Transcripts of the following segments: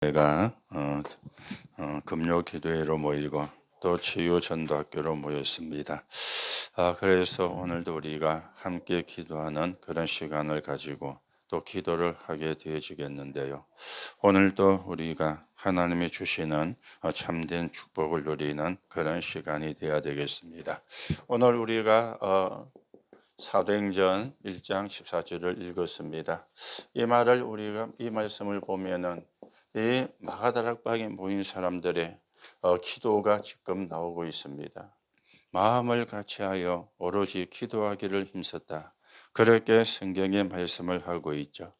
제가 금요 기도회로 모이고 또 치유 전도학교로 모였습니다. 그래서 오늘도 우리가 함께 기도하는 그런 시간을 가지고 또 기도를 하게 되어지겠는데요. 오늘도 우리가 하나님이 주시는 참된 축복을 누리는 그런 시간이 되어야 되겠습니다. 오늘 우리가 사도행전 1장 14절을 읽었습니다. 이 말씀을 보면은 이 마가다락방에 모인 사람들의 기도가 지금 나오고 있습니다. 마음을 같이하여 오로지 기도하기를 힘썼다. 그렇게 성경의 말씀을 하고 있죠.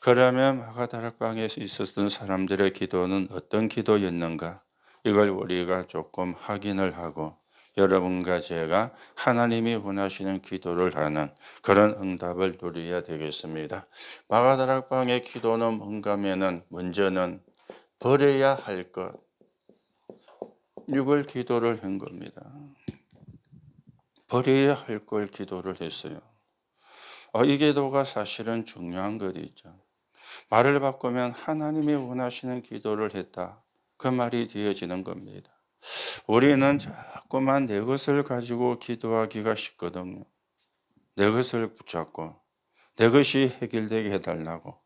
그러면 마가다락방에 있었던 사람들의 기도는 어떤 기도였는가? 이걸 우리가 조금 확인을 하고 여러분과 제가 하나님이 원하시는 기도를 하는 그런 응답을 누려야 되겠습니다. 마가다락방의 기도는 뭔가 하면은 먼저는 버려야 할 것, 이걸 기도를 한 겁니다. 버려야 할 걸 기도를 했어요. 이 기도가 사실은 중요한 것이죠. 말을 바꾸면 하나님이 원하시는 기도를 했다. 그 말이 되어지는 겁니다. 우리는 자꾸만 내 것을 가지고 기도하기가 쉽거든요. 내 것을 붙잡고 내 것이 해결되게 해달라고.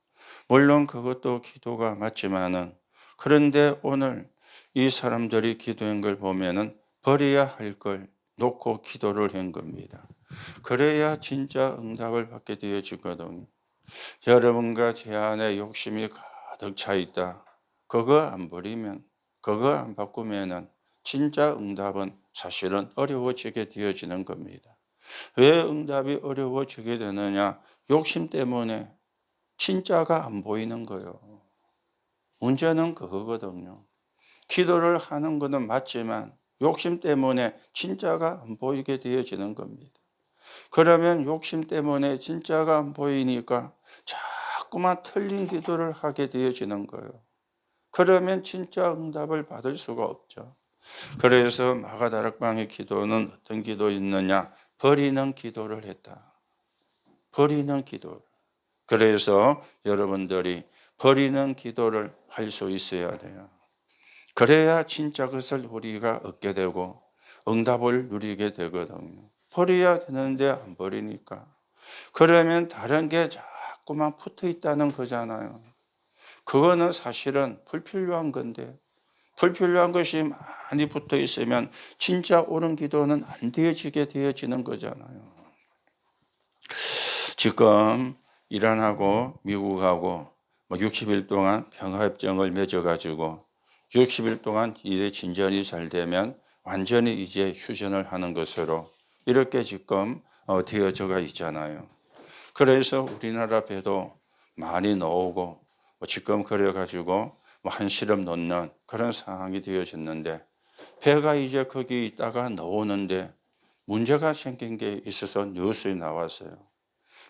물론 그것도 기도가 맞지만은, 그런데 오늘 이 사람들이 기도한 걸 보면은 버려야 할 걸 놓고 기도를 한 겁니다. 그래야 진짜 응답을 받게 되어지거든요. 여러분과 제 안에 욕심이 가득 차 있다. 그거 안 버리면, 그거 안 바꾸면은 진짜 응답은 사실은 어려워지게 되어지는 겁니다. 왜 응답이 어려워지게 되느냐? 욕심 때문에 진짜가 안 보이는 거예요. 문제는 그거거든요. 기도를 하는 것은 맞지만 욕심 때문에 진짜가 안 보이게 되어지는 겁니다. 그러면 욕심 때문에 진짜가 안 보이니까 자꾸만 틀린 기도를 하게 되어지는 거예요. 그러면 진짜 응답을 받을 수가 없죠. 그래서 마가다락방의 기도는 어떤 기도였느냐? 버리는 기도를 했다. 버리는 기도. 그래서 여러분들이 버리는 기도를 할 수 있어야 돼요. 그래야 진짜 것을 우리가 얻게 되고 응답을 누리게 되거든요. 버려야 되는데 안 버리니까. 그러면 다른 게 자꾸만 붙어 있다는 거잖아요. 그거는 사실은 불필요한 건데, 불필요한 것이 많이 붙어 있으면 진짜 옳은 기도는 안 되어지게 되어지는 거잖아요. 지금 이란하고 미국하고 60일 동안 평화협정을 맺어가지고 60일 동안 일의 진전이 잘 되면 완전히 이제 휴전을 하는 것으로 이렇게 지금 되어져가 있잖아요. 그래서 우리나라 배도 많이 나오고 지금 그래가지고 한시름 놓는 그런 상황이 되어졌는데, 배가 이제 거기 있다가 나오는데 문제가 생긴 게 있어서 뉴스에 나왔어요.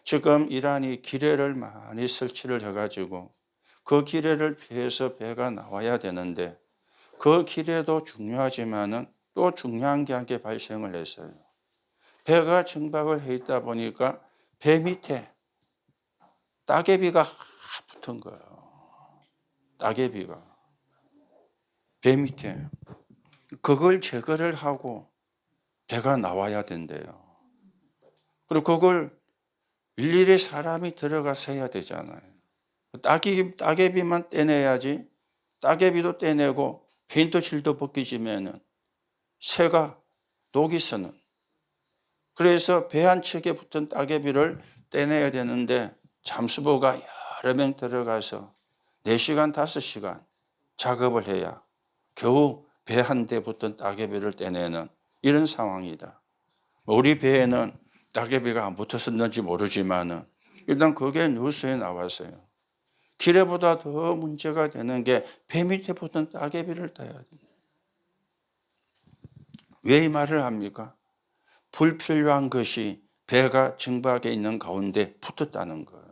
지금 이란이 기뢰를 많이 설치를 해가지고 그 기뢰를 피해서 배가 나와야 되는데, 그 기뢰도 중요하지만은 또 중요한 게 한 개 발생을 했어요. 배가 정박을 해 있다 보니까 배 밑에 따개비가 붙은 거예요. 따개비가 배 밑에. 그걸 제거를 하고 배가 나와야 된대요. 그리고 그걸 일일이 사람이 들어가서 해야 되잖아요. 따개비만 떼내야지. 따개비도 떼내고 페인트칠도 벗기지면은 새가 녹이 쓰는. 그래서 배 한 척에 붙은 따개비를 떼내야 되는데 잠수부가 여러 명 들어가서 4시간, 5시간 작업을 해야 겨우 배 한 대 붙은 따개비를 떼내는 이런 상황이다. 우리 배에는 따개비가 안 붙었었는지 모르지만은 일단 그게 뉴스에 나왔어요. 기뢰보다 더 문제가 되는 게 배 밑에 붙은 따개비를 따야 돼. 왜 이 말을 합니까? 불필요한 것이 배가 증박해 있는 가운데 붙었다는 거예요.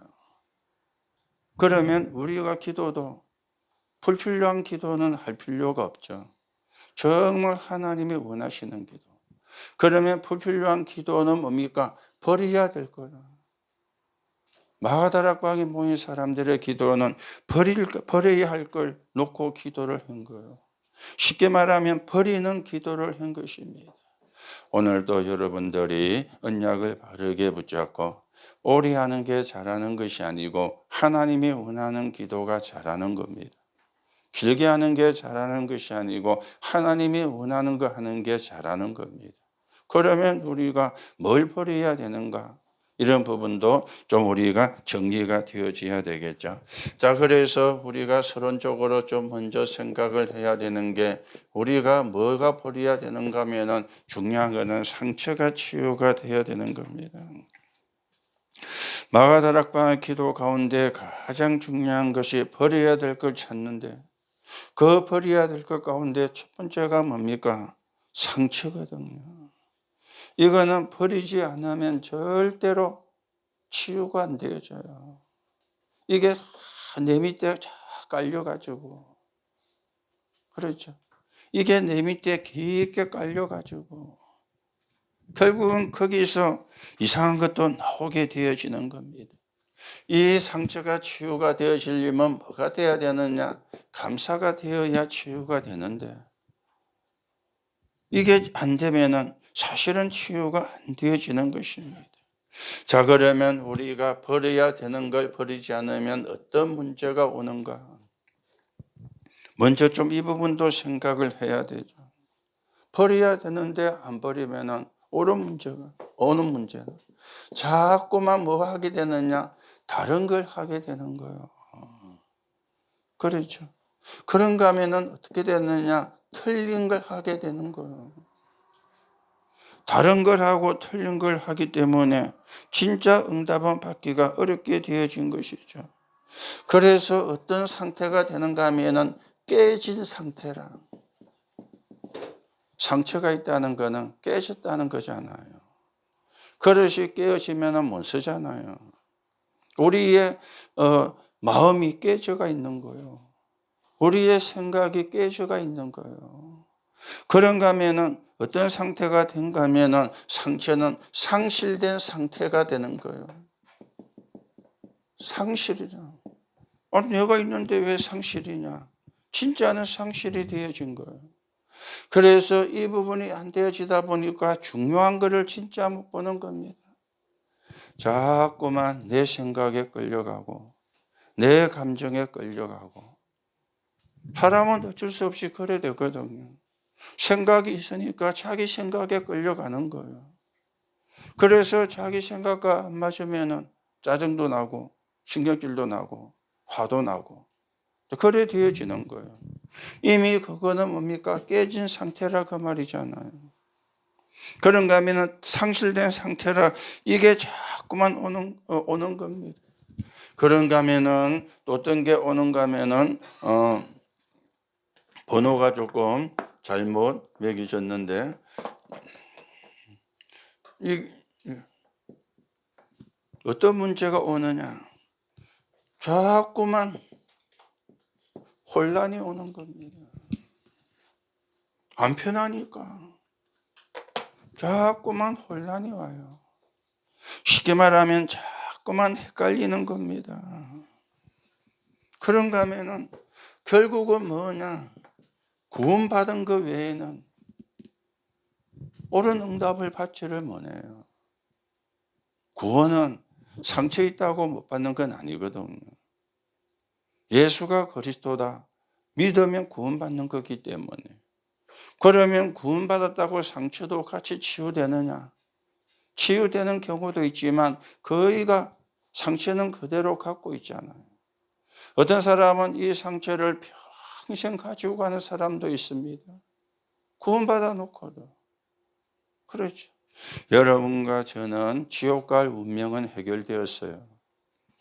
그러면 우리가 기도도 불필요한 기도는 할 필요가 없죠. 정말 하나님이 원하시는 기도. 그러면 불필요한 기도는 뭡니까? 버려야 될 거예요. 마가다락방에 모인 사람들의 기도는 버려야 할 걸 놓고 기도를 한 거예요. 쉽게 말하면 버리는 기도를 한 것입니다. 오늘도 여러분들이 언약을 바르게 붙잡고 오래 하는 게 잘하는 것이 아니고 하나님이 원하는 기도가 잘하는 겁니다. 길게 하는 게 잘하는 것이 아니고 하나님이 원하는 거 하는 게 잘하는 겁니다. 그러면 우리가 뭘 버려야 되는가? 이런 부분도 좀 우리가 정리가 되어져야 되겠죠. 자, 그래서 우리가 서론적으로 좀 먼저 생각을 해야 되는 게 우리가 뭐가 버려야 되는가 하면은 중요한 거는 상처가 치유가 되어야 되는 겁니다. 마가다락방의 기도 가운데 가장 중요한 것이 버려야 될 걸 찾는데 그 버려야 될 것 가운데 첫 번째가 뭡니까? 상처거든요. 이거는 버리지 않으면 절대로 치유가 안 되어져요. 이게 내 밑에 쫙 깔려가지고, 그렇죠. 이게 내 밑에 깊게 깔려가지고, 결국은 거기서 이상한 것도 나오게 되어지는 겁니다. 이 상처가 치유가 되어지려면 뭐가 돼야 되느냐? 감사가 되어야 치유가 되는데, 이게 안 되면은 사실은 치유가 안 되어지는 것입니다. 자, 그러면 우리가 버려야 되는 걸 버리지 않으면 어떤 문제가 오는가? 먼저 좀 이 부분도 생각을 해야 되죠. 버려야 되는데 안 버리면은 옳은 문제가, 어느 문제는 자꾸만 뭐 하게 되느냐? 다른 걸 하게 되는 거예요. 그렇죠. 그런가 하면은 어떻게 되느냐? 틀린 걸 하게 되는 거예요. 다른 걸 하고 틀린 걸 하기 때문에 진짜 응답은 받기가 어렵게 되어진 것이죠. 그래서 어떤 상태가 되는가 하면은 깨진 상태라. 상처가 있다는 것은 깨졌다는 거잖아요. 그릇이 깨어지면 못 쓰잖아요. 우리의 마음이 깨져가 있는 거예요. 우리의 생각이 깨져가 있는 거예요. 그런가 하면은 어떤 상태가 된가 하면은 상처는 상실된 상태가 되는 거예요. 상실이죠. 내가 있는데 왜 상실이냐? 진짜는 상실이 되어진 거예요. 그래서 이 부분이 안 되어지다 보니까 중요한 거를 진짜 못 보는 겁니다. 자꾸만 내 생각에 끌려가고 내 감정에 끌려가고 사람은 어쩔 수 없이 그래 되거든요. 생각이 있으니까 자기 생각에 끌려가는 거예요. 그래서 자기 생각과 안 맞으면 짜증도 나고 신경질도 나고 화도 나고 그래 되어지는 거예요. 이미 그거는 뭡니까? 깨진 상태라 그 말이잖아요. 그런가 하면 상실된 상태라 이게 자꾸만 오는 겁니다. 그런가 하면은 또 어떤 게 오는가 하면은 번호가 조금 잘못 매겨졌는데 어떤 문제가 오느냐? 자꾸만 혼란이 오는 겁니다. 안 편하니까 자꾸만 혼란이 와요. 쉽게 말하면 자꾸만 헷갈리는 겁니다. 그런가 하면은 결국은 뭐냐? 구원받은 것 외에는 옳은 응답을 받지를 못해요. 구원은 상처 있다고 못 받는 건 아니거든요. 예수가 그리스도다. 믿으면 구원받는 거기 때문에. 그러면 구원받았다고 상처도 같이 치유되느냐? 치유되는 경우도 있지만 거의가 상처는 그대로 갖고 있잖아요. 어떤 사람은 이 상처를 평생 가지고 가는 사람도 있습니다. 구원받아 놓고도. 그렇죠. 여러분과 저는 지옥 갈 운명은 해결되었어요.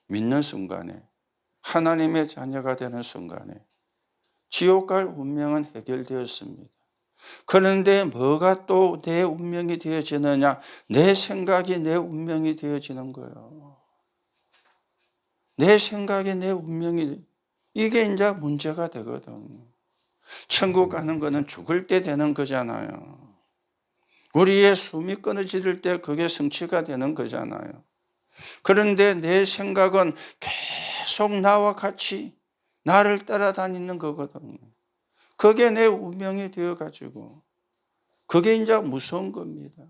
믿는 순간에, 하나님의 자녀가 되는 순간에 지옥 갈 운명은 해결되었습니다. 그런데 뭐가 또 내 운명이 되어지느냐? 내 생각이 내 운명이 되어지는 거예요. 내 생각이 내 운명이, 이게 이제 문제가 되거든요. 천국 가는 거는 죽을 때 되는 거잖아요. 우리의 숨이 끊어질 때 그게 성취가 되는 거잖아요. 그런데 내 생각은 계속 나와 같이 나를 따라다니는 거거든요. 그게 내 운명이 되어가지고 그게 이제 무서운 겁니다.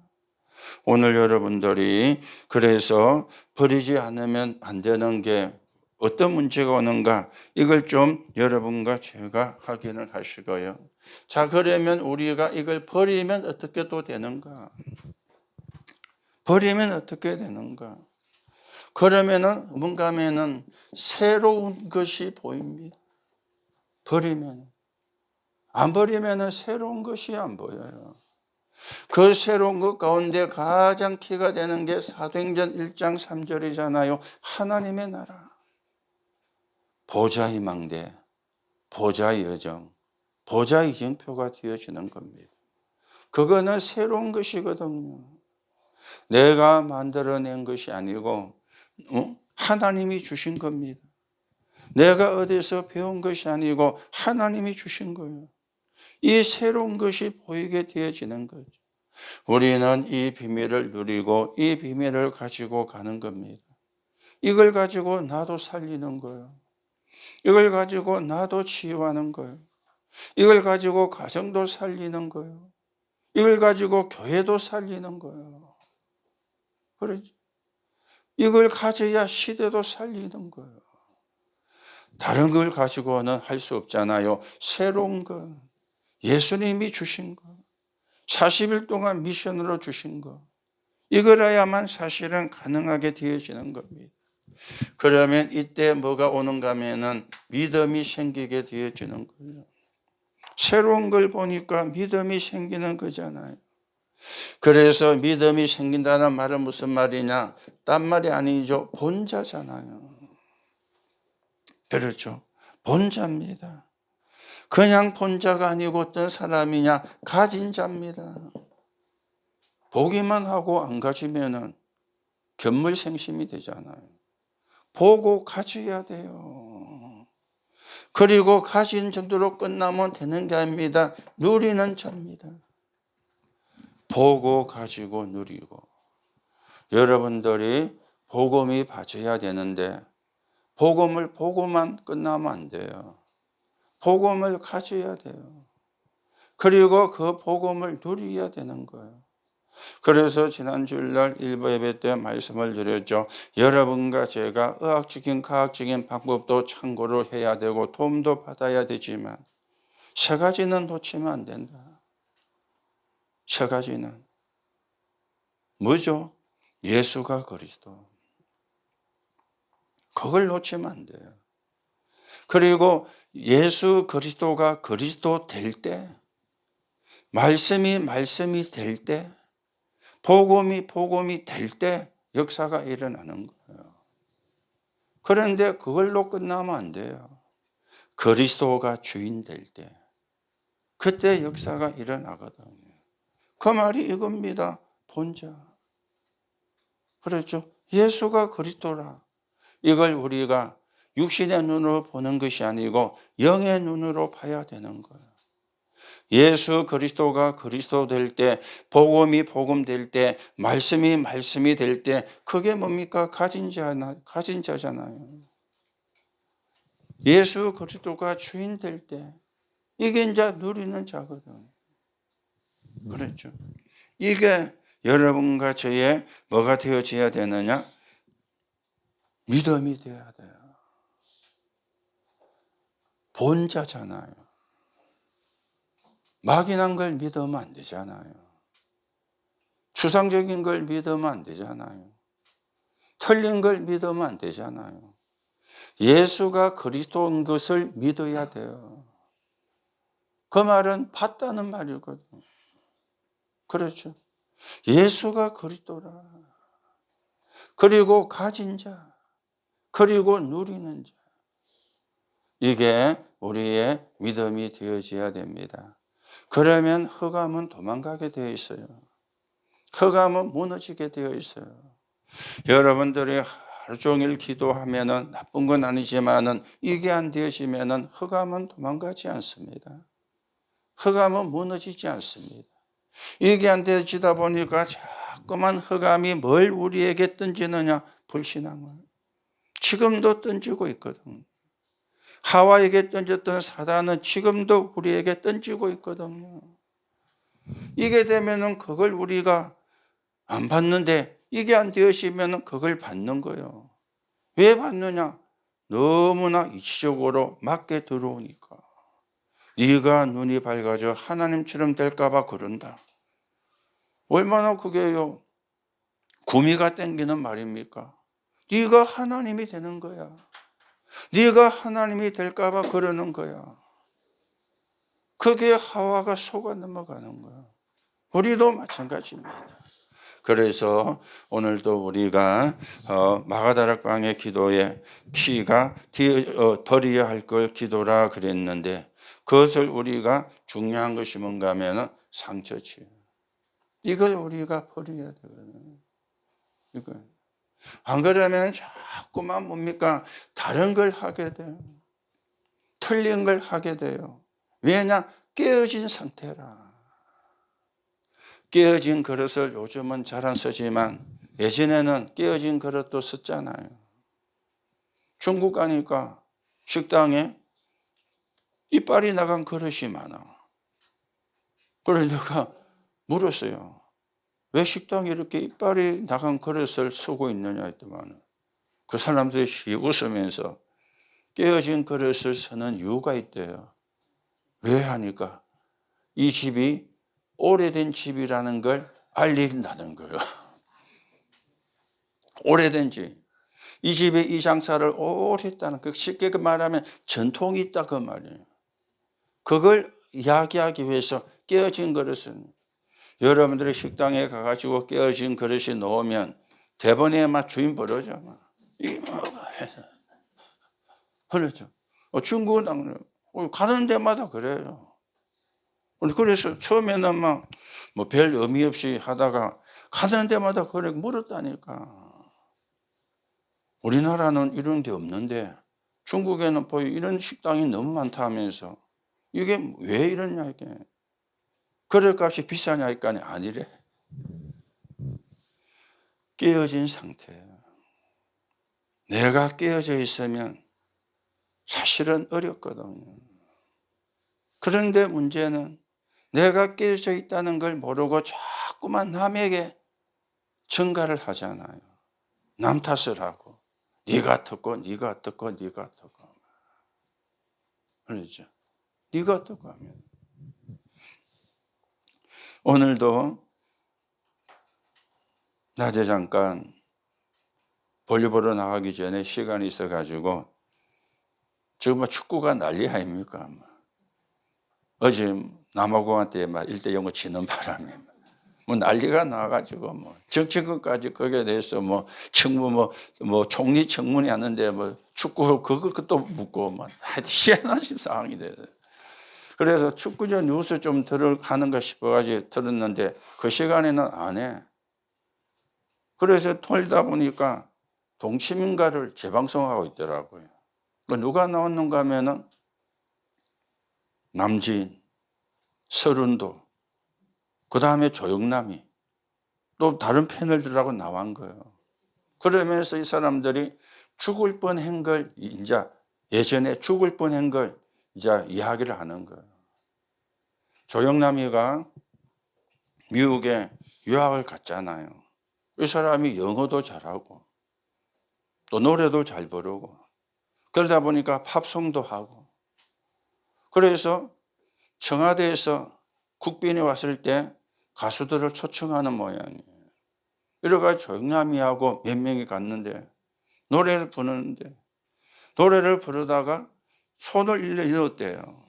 오늘 여러분들이 그래서 버리지 않으면 안 되는 게 어떤 문제가 오는가, 이걸 좀 여러분과 제가 확인을 하시고요. 자, 그러면 우리가 이걸 버리면 어떻게 또 되는가? 버리면 어떻게 되는가? 그러면은 뭔가 하면은 새로운 것이 보입니다. 버리면. 안 버리면은 새로운 것이 안 보여요. 그 새로운 것 가운데 가장 키가 되는 게 사도행전 1장 3절이잖아요. 하나님의 나라. 보좌의 망대, 보좌의 여정, 보좌의 이정표가 되어지는 겁니다. 그거는 새로운 것이거든요. 내가 만들어낸 것이 아니고 하나님이 주신 겁니다. 내가 어디서 배운 것이 아니고 하나님이 주신 거예요. 이 새로운 것이 보이게 되어지는 거죠. 우리는 이 비밀을 누리고 이 비밀을 가지고 가는 겁니다. 이걸 가지고 나도 살리는 거예요. 이걸 가지고 나도 치유하는 거예요. 이걸 가지고 가정도 살리는 거예요. 이걸 가지고 교회도 살리는 거예요. 그러지. 이걸 가져야 시대도 살리는 거예요. 다른 걸 가지고는 할 수 없잖아요. 새로운 것, 예수님이 주신 것, 40일 동안 미션으로 주신 것, 이거라야만 사실은 가능하게 되어지는 겁니다. 그러면 이때 뭐가 오는가 하면은 믿음이 생기게 되어지는 거예요. 새로운 걸 보니까 믿음이 생기는 거잖아요. 그래서 믿음이 생긴다는 말은 무슨 말이냐? 딴 말이 아니죠. 본자잖아요. 그렇죠. 본자입니다. 그냥 본자가 아니고 어떤 사람이냐? 가진 자입니다. 보기만 하고 안 가지면은 견물생심이 되잖아요. 보고 가져야 돼요. 그리고 가진 정도로 끝나면 되는 게 아닙니다. 누리는 자입니다. 보고 가지고 누리고. 여러분들이 복음이 받쳐야 되는데 복음을 보고만 끝나면 안 돼요. 복음을 가져야 돼요. 그리고 그 복음을 누려야 되는 거예요. 그래서 지난 주일날 일부 예배 때 말씀을 드렸죠. 여러분과 제가 의학적인 과학적인 방법도 참고를 해야 되고 도움도 받아야 되지만 세 가지는 놓치면 안 된다. 세 가지는 뭐죠? 예수가 그리스도. 그걸 놓치면 안 돼요. 그리고 예수 그리스도가 그리스도 될 때, 말씀이 될 때, 복음이 될 때 역사가 일어나는 거예요. 그런데 그걸로 끝나면 안 돼요. 그리스도가 주인 될 때, 그때 역사가 일어나거든요. 그 말이 이겁니다. 본자. 그렇죠. 예수가 그리스도라. 이걸 우리가 육신의 눈으로 보는 것이 아니고 영의 눈으로 봐야 되는 거예요. 예수 그리스도가 그리스도 될 때, 복음이 복음 될 때, 말씀이 될 때, 그게 뭡니까? 가진 자잖아요. 예수 그리스도가 주인 될 때, 이게 이제 누리는 자거든. 그렇죠. 이게 여러분과 저의 뭐가 되어져야 되느냐? 믿음이 되어야 돼요. 본자잖아요. 막연한 걸 믿으면 안 되잖아요. 추상적인 걸 믿으면 안 되잖아요. 틀린 걸 믿으면 안 되잖아요. 예수가 그리스도인 것을 믿어야 돼요. 그 말은 봤다는 말이거든요. 그렇죠. 예수가 그리스도라. 그리고 가진 자, 그리고 누리는 자. 이게 우리의 믿음이 되어져야 됩니다. 그러면 흑암은 도망가게 되어 있어요. 흑암은 무너지게 되어 있어요. 여러분들이 하루 종일 기도하면은 나쁜 건 아니지만은 이게 안 되어지면은 흑암은 도망가지 않습니다. 흑암은 무너지지 않습니다. 이게 안 되어지다 보니까 자꾸만 흑암이 뭘 우리에게 던지느냐? 불신앙을. 지금도 던지고 있거든. 하와에게 던졌던 사단은 지금도 우리에게 던지고 있거든요. 이게 되면은 그걸 우리가 안 받는데, 이게 안 되어지면은 그걸 받는 거예요. 왜 받느냐? 너무나 이치적으로 맞게 들어오니까. 네가 눈이 밝아져 하나님처럼 될까 봐 그런다. 얼마나 그게요, 구미가 땡기는 말입니까? 네가 하나님이 되는 거야. 네가 하나님이 될까 봐 그러는 거야. 그게 하와가 속아 넘어가는 거야. 우리도 마찬가지입니다. 그래서 오늘도 우리가 마가다락방의 기도에 피가 버려야 할 걸 기도라 그랬는데, 그것을 우리가 중요한 것이 뭔가 하면 상처치유. 이걸 우리가 버려야 되거든요. 이걸. 안 그러면 자꾸만 뭡니까? 다른 걸 하게 돼요. 틀린 걸 하게 돼요. 왜냐? 깨어진 상태라. 깨어진 그릇을 요즘은 잘 안 쓰지만 예전에는 깨어진 그릇도 썼잖아요. 중국 가니까 식당에 이빨이 나간 그릇이 많아. 그래서 내가 물었어요. 왜 식당에 이렇게 이빨이 나간 그릇을 쓰고 있느냐 했더만, 그 사람들이 웃으면서 깨어진 그릇을 쓰는 이유가 있대요. 왜 하니까 이 집이 오래된 집이라는 걸 알린다는 거예요. 오래된 집. 이 집에 이 장사를 오래 했다는, 쉽게 말하면 전통이 있다 그 말이에요. 그걸 이야기하기 위해서 깨어진 그릇은, 여러분들이 식당에 가가지고 깨어진 그릇이 놓으면 대번에 막 주인 부르죠. 이게 그렇죠. 중국은 가는 데마다 그래요. 그래서 처음에는 막 뭐 별 의미 없이 하다가 가는 데마다 그래 물었다니까. 우리나라는 이런 데 없는데 중국에는 이런 식당이 너무 많다 하면서, 이게 왜 이러냐 이게. 그릇 값이 비싸냐 하니까 아니래. 깨어진 상태예요. 내가 깨어져 있으면 사실은 어렵거든요. 그런데 문제는 내가 깨어져 있다는 걸 모르고 자꾸만 남에게 전가를 하잖아요. 남 탓을 하고, 네가 어떻고 네가 어떻고 네가 어떻고. 그렇죠. 네가 어떻고 하면. 오늘도 낮에 잠깐 볼리보러 나가기 전에 시간이 있어가지고, 지금 축구가 난리 아닙니까? 어제 남아공한테 1대0 지는 바람에 난리가 나가지고 정치권까지 거기에 대해서 총리 청문회 하는데 축구 그것도 묻고 희한한 상황이 돼요. 그래서 축구전 뉴스 좀 들어가는가 싶어가지고 들었는데 그 시간에는 안 해. 그래서 돌다 보니까 동치민가를 재방송하고 있더라고요. 누가 나왔는가 하면은 남진, 서른도, 그 다음에 조영남이, 또 다른 패널들하고 나온 거예요. 그러면서 이 사람들이 죽을 뻔한 걸, 이제 예전에 죽을 뻔한 걸 이제 이야기를 하는 거예요. 조영남이가 미국에 유학을 갔잖아요. 이 사람이 영어도 잘하고 또 노래도 잘 부르고 그러다 보니까 팝송도 하고, 그래서 청와대에서 국빈이 왔을 때 가수들을 초청하는 모양이에요. 이래가 조영남이하고 몇 명이 갔는데 노래를 부르는데, 노래를 부르다가 손을 일러 넣었대요.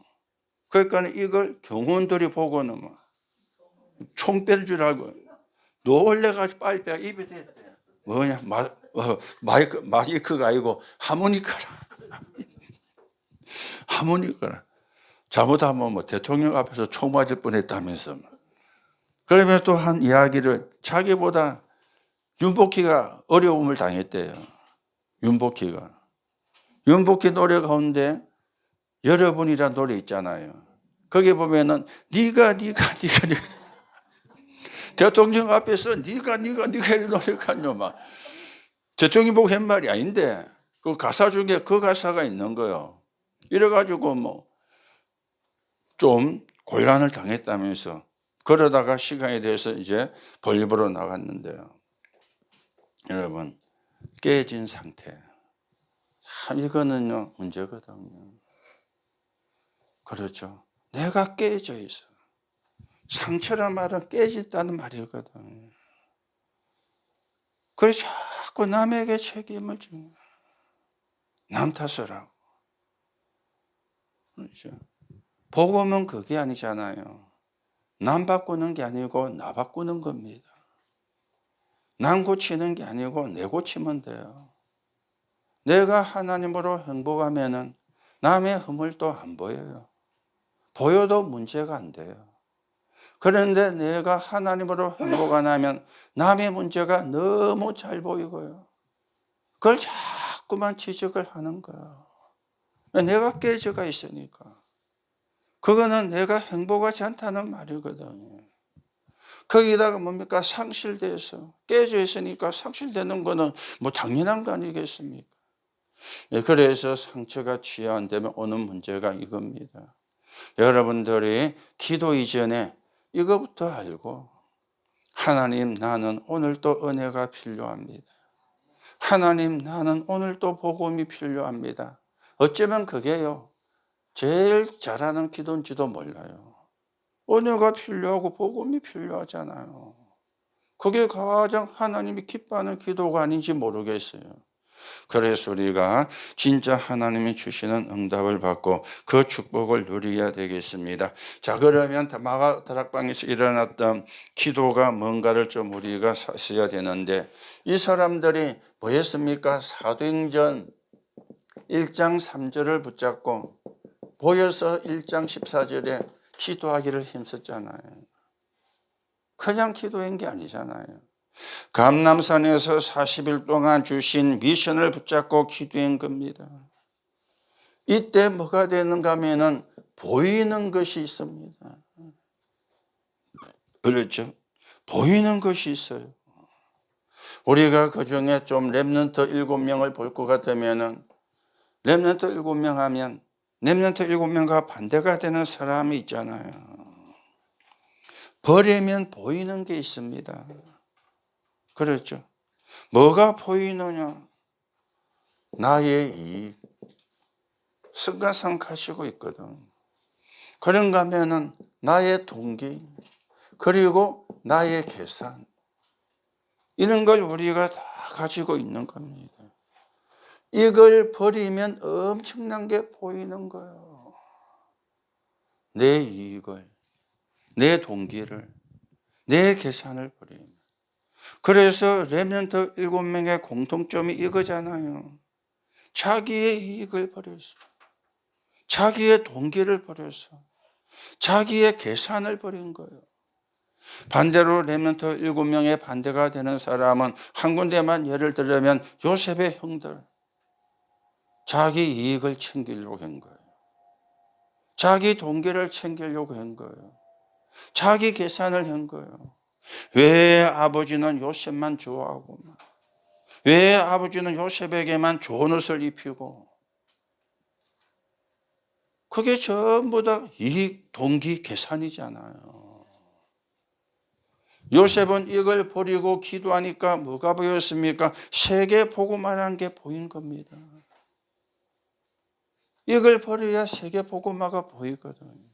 그러니까 이걸 경호원들이 보고는 총 뺄 줄 알고 놀래가지고 빨대가 입에 댔대. 뭐냐, 마이크가 아니고 하모니카라. 하모니카라. 잘못하면 대통령 앞에서 총 맞을 뻔했다면서. 그러면 또 한 이야기를, 자기보다 윤복희가 어려움을 당했대요. 윤복희 노래 가운데 여러분이라는 노래 있잖아요. 거기 보면은 네가 대통령 앞에서 네가 이런 노래가요. 대통령이 보고 한 말이 아닌데 그 가사 중에 그 가사가 있는 거예요. 이래가지고 뭐 좀 곤란을 당했다면서 그러다가 시간이 돼서 이제 볼일보러 나갔는데요. 여러분, 깨진 상태. 참 이거는요 문제거든요. 그렇죠. 내가 깨져 있어. 상처란 말은 깨졌다는 말이거든요. 그래서 자꾸 남에게 책임을 지는 거예요. 남 탓을 하고. 그렇죠. 복음은 그게 아니잖아요. 남 바꾸는 게 아니고 나 바꾸는 겁니다. 남 고치는 게 아니고 내 고치면 돼요. 내가 하나님으로 행복하면은 남의 허물도 안 보여요. 보여도 문제가 안 돼요. 그런데 내가 하나님으로 행복 안 하면 남의 문제가 너무 잘 보이고요. 그걸 자꾸만 지적을 하는 거예요. 내가 깨져가 있으니까. 그거는 내가 행복하지 않다는 말이거든요. 거기다가 뭡니까? 상실돼서 깨져 있으니까 상실되는 거는 뭐 당연한 거 아니겠습니까? 그래서 상처가 치유 안 되면 오는 문제가 이겁니다. 여러분들이 기도 이전에 이거부터 알고 하나님 나는 오늘 또 은혜가 필요합니다. 하나님 나는 오늘 또 복음이 필요합니다. 어쩌면 그게요. 제일 잘하는 기도인지도 몰라요. 은혜가 필요하고 복음이 필요하잖아요. 그게 가장 하나님이 기뻐하는 기도가 아닌지 모르겠어요. 그래서 우리가 진짜 하나님이 주시는 응답을 받고 그 축복을 누려야 되겠습니다. 자, 그러면 마가 다락방에서 일어났던 기도가 뭔가를 좀 우리가 살펴야 되는데 이 사람들이 뭐였습니까? 사도행전 1장 3절을 붙잡고 보여서 1장 14절에 기도하기를 힘썼잖아요. 그냥 기도한 게 아니잖아요. 감람산에서 40일 동안 주신 미션을 붙잡고 기도한 겁니다. 이때 뭐가 되는가 하면은 보이는 것이 있습니다. 그렇죠? 보이는 것이 있어요. 우리가 그중에 좀 렘넌트 7명을 볼 것 같으면은 렘넌트 7명 하면 렘넌트 7명과 반대가 되는 사람이 있잖아요. 버리면 보이는 게 있습니다. 그렇죠? 뭐가 보이느냐? 나의 이익. 승가상가시고 있거든. 그런가 하면은 나의 동기, 그리고 나의 계산. 이런 걸 우리가 다 가지고 있는 겁니다. 이걸 버리면 엄청난 게 보이는 거예요. 내 이익을, 내 동기를, 내 계산을 버리면. 그래서 렘넌트 7명의 공통점이 이거잖아요. 자기의 이익을 버렸어. 자기의 동기를 버렸어. 자기의 계산을 버린 거예요. 반대로 렘넌트 7명의 반대가 되는 사람은 한 군데만 예를 들면 요셉의 형들. 자기 이익을 챙기려고 한 거예요. 자기 동기를 챙기려고 한 거예요. 자기 계산을 한 거예요. 왜 아버지는 요셉만 좋아하고, 왜 아버지는 요셉에게만 좋은 옷을 입히고, 그게 전부 다 이익, 동기, 계산이잖아요. 요셉은 이걸 버리고 기도하니까 뭐가 보였습니까? 세계 복음화라는 게 보인 겁니다. 이걸 버려야 세계 복음화가 보이거든요.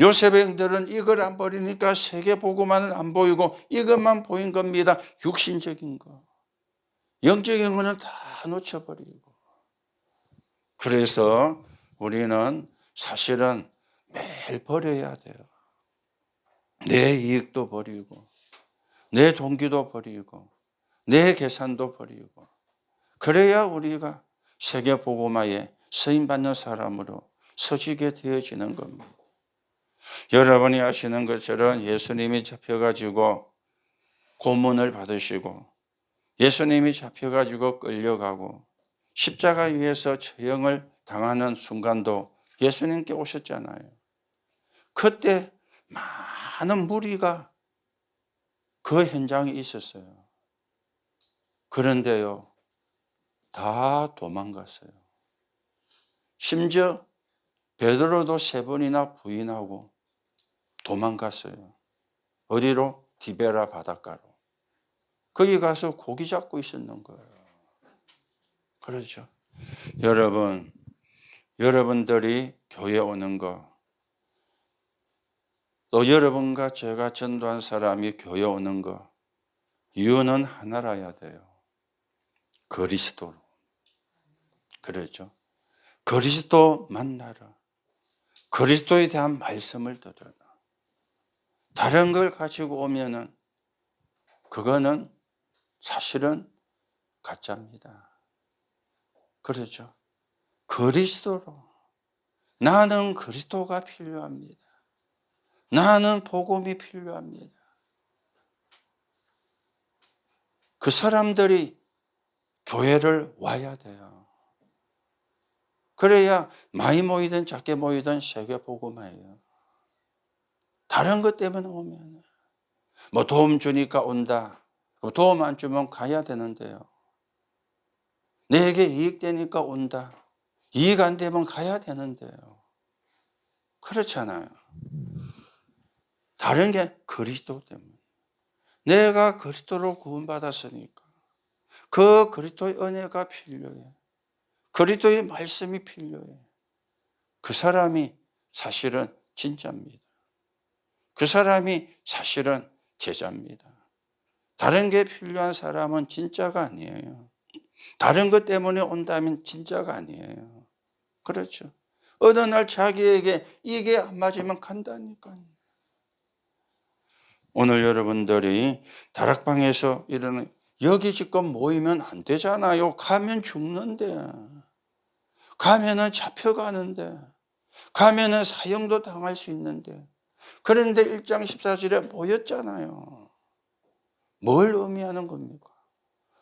요셉의 형들은 이걸 안 버리니까 세계 복음화는 안 보이고 이것만 보인 겁니다. 육신적인 거. 영적인 거는 다 놓쳐버리고. 그래서 우리는 사실은 매일 버려야 돼요. 내 이익도 버리고, 내 동기도 버리고, 내 계산도 버리고. 그래야 우리가 세계 복음화에 쓰임받는 사람으로 서지게 되어지는 겁니다. 여러분이 아시는 것처럼 예수님이 잡혀가지고 고문을 받으시고 예수님이 잡혀가지고 끌려가고 십자가 위에서 처형을 당하는 순간도 예수님께 오셨잖아요. 그때 많은 무리가 그 현장에 있었어요. 그런데요, 다 도망갔어요. 심지어 베드로도 3번이나 부인하고 도망갔어요. 어디로? 디베라 바닷가로. 거기 가서 고기 잡고 있었는 거예요. 그렇죠. 여러분, 여러분들이 교회 오는 거, 또 여러분과 제가 전도한 사람이 교회 오는 거, 이유는 하나라야 돼요. 그리스도로. 그렇죠. 그리스도 만나라. 그리스도에 대한 말씀을 들어라. 다른 걸 가지고 오면은 그거는 사실은 가짜입니다. 그렇죠. 그리스도로. 나는 그리스도가 필요합니다. 나는 복음이 필요합니다. 그 사람들이 교회를 와야 돼요. 그래야 많이 모이든 작게 모이든 세계 복음화예요. 다른 것 때문에 오면 뭐 도움 주니까 온다. 도움 안 주면 가야 되는데요. 내게 이익 되니까 온다. 이익 안 되면 가야 되는데요. 그렇잖아요. 다른 게 그리스도 때문에. 내가 그리스도로 구원받았으니까 그 그리스도의 은혜가 필요해. 그리스도의 말씀이 필요해. 그 사람이 사실은 진짜입니다. 그 사람이 사실은 제자입니다. 다른 게 필요한 사람은 진짜가 아니에요. 다른 것 때문에 온다면 진짜가 아니에요. 그렇죠. 어느 날 자기에게 이게 안 맞으면 간다니까요. 오늘 여러분들이 다락방에서 이러는 여기 지금 모이면 안 되잖아요. 가면 죽는데. 가면은 잡혀가는데. 가면은 사형도 당할 수 있는데. 그런데 1장 14절에 모였잖아요. 뭘 의미하는 겁니까?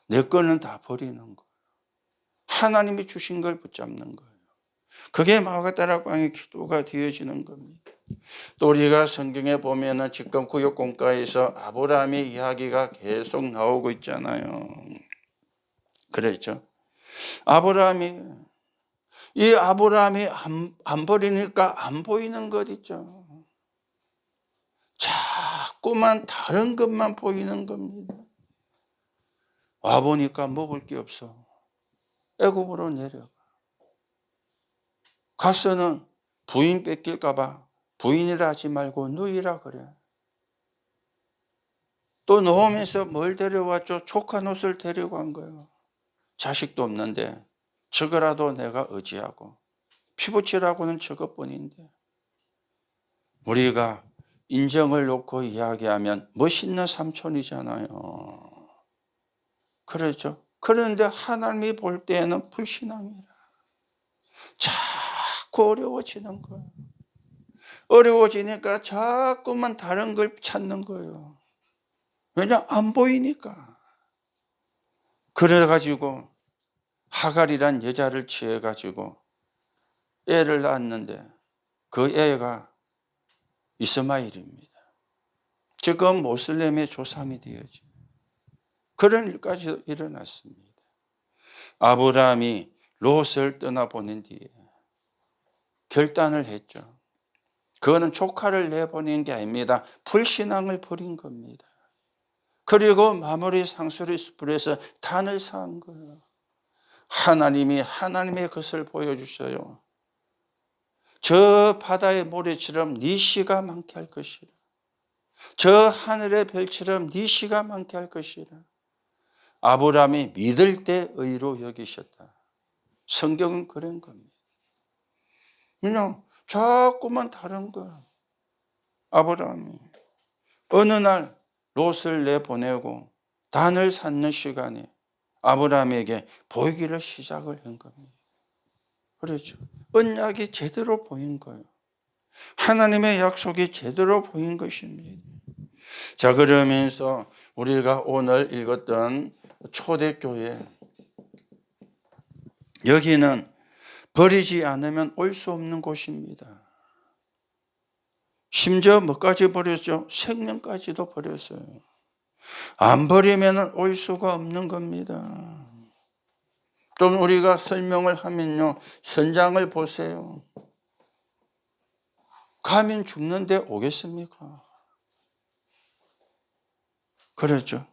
내 거는 다 버리는 거예요. 하나님이 주신 걸 붙잡는 거예요. 그게 마가다락방의 기도가 되어지는 겁니다. 또 우리가 성경에 보면은 지금 구역공가에서 아브라함의 이야기가 계속 나오고 있잖아요. 그랬죠. 이 아브라함이 안 버리니까 안 보이는 것 있죠. 자꾸만 다른 것만 보이는 겁니다. 와보니까 먹을 게 없어. 애굽으로 내려가. 가서는 부인 뺏길까 봐 부인이라 하지 말고 누이라 그래. 또 놓으면서 뭘 데려왔죠? 족한 옷을 데리고 간 거예요. 자식도 없는데 저거라도 내가 의지하고 피부치라고는 저것뿐인데 우리가 인정을 놓고 이야기하면 멋있는 삼촌이잖아요. 그렇죠. 그런데 하나님이 볼 때에는 불신앙이라. 자꾸 어려워지는 거예요. 어려워지니까 자꾸만 다른 걸 찾는 거예요. 왜냐? 안 보이니까. 그래가지고 하갈이란 여자를 취해가지고 애를 낳았는데 그 애가 이스마엘입니다. 지금 모슬렘의 조상이 되어지. 그런 일까지 일어났습니다. 아브라함이 롯을 떠나보낸 뒤에 결단을 했죠. 그거는 조카를 내보낸 게 아닙니다. 불신앙을 버린 겁니다. 그리고 마무리 상수리 숲에서 단을 쌓은 거예요. 하나님이 하나님의 것을 보여주셔요. 저 바다의 모래처럼 네 씨가 많게 할 것이라. 저 하늘의 별처럼 네 씨가 많게 할 것이라. 아브라함이 믿을 때 의로 여기셨다. 성경은 그런 겁니다. 그냥 자꾸만 다른 거야. 아브라함이 어느 날 롯을 내보내고 단을 쌓는 시간에 아브라함에게 보이기를 시작을 한 겁니다. 그렇죠. 언약이 제대로 보인 거예요. 하나님의 약속이 제대로 보인 것입니다. 자, 그러면서 우리가 오늘 읽었던 초대교회, 여기는 버리지 않으면 올 수 없는 곳입니다. 심지어 뭐까지 버렸죠? 생명까지도 버렸어요. 안 버리면 올 수가 없는 겁니다. 좀 우리가 설명을 하면요, 현장을 보세요. 가면 죽는데 오겠습니까? 그렇죠.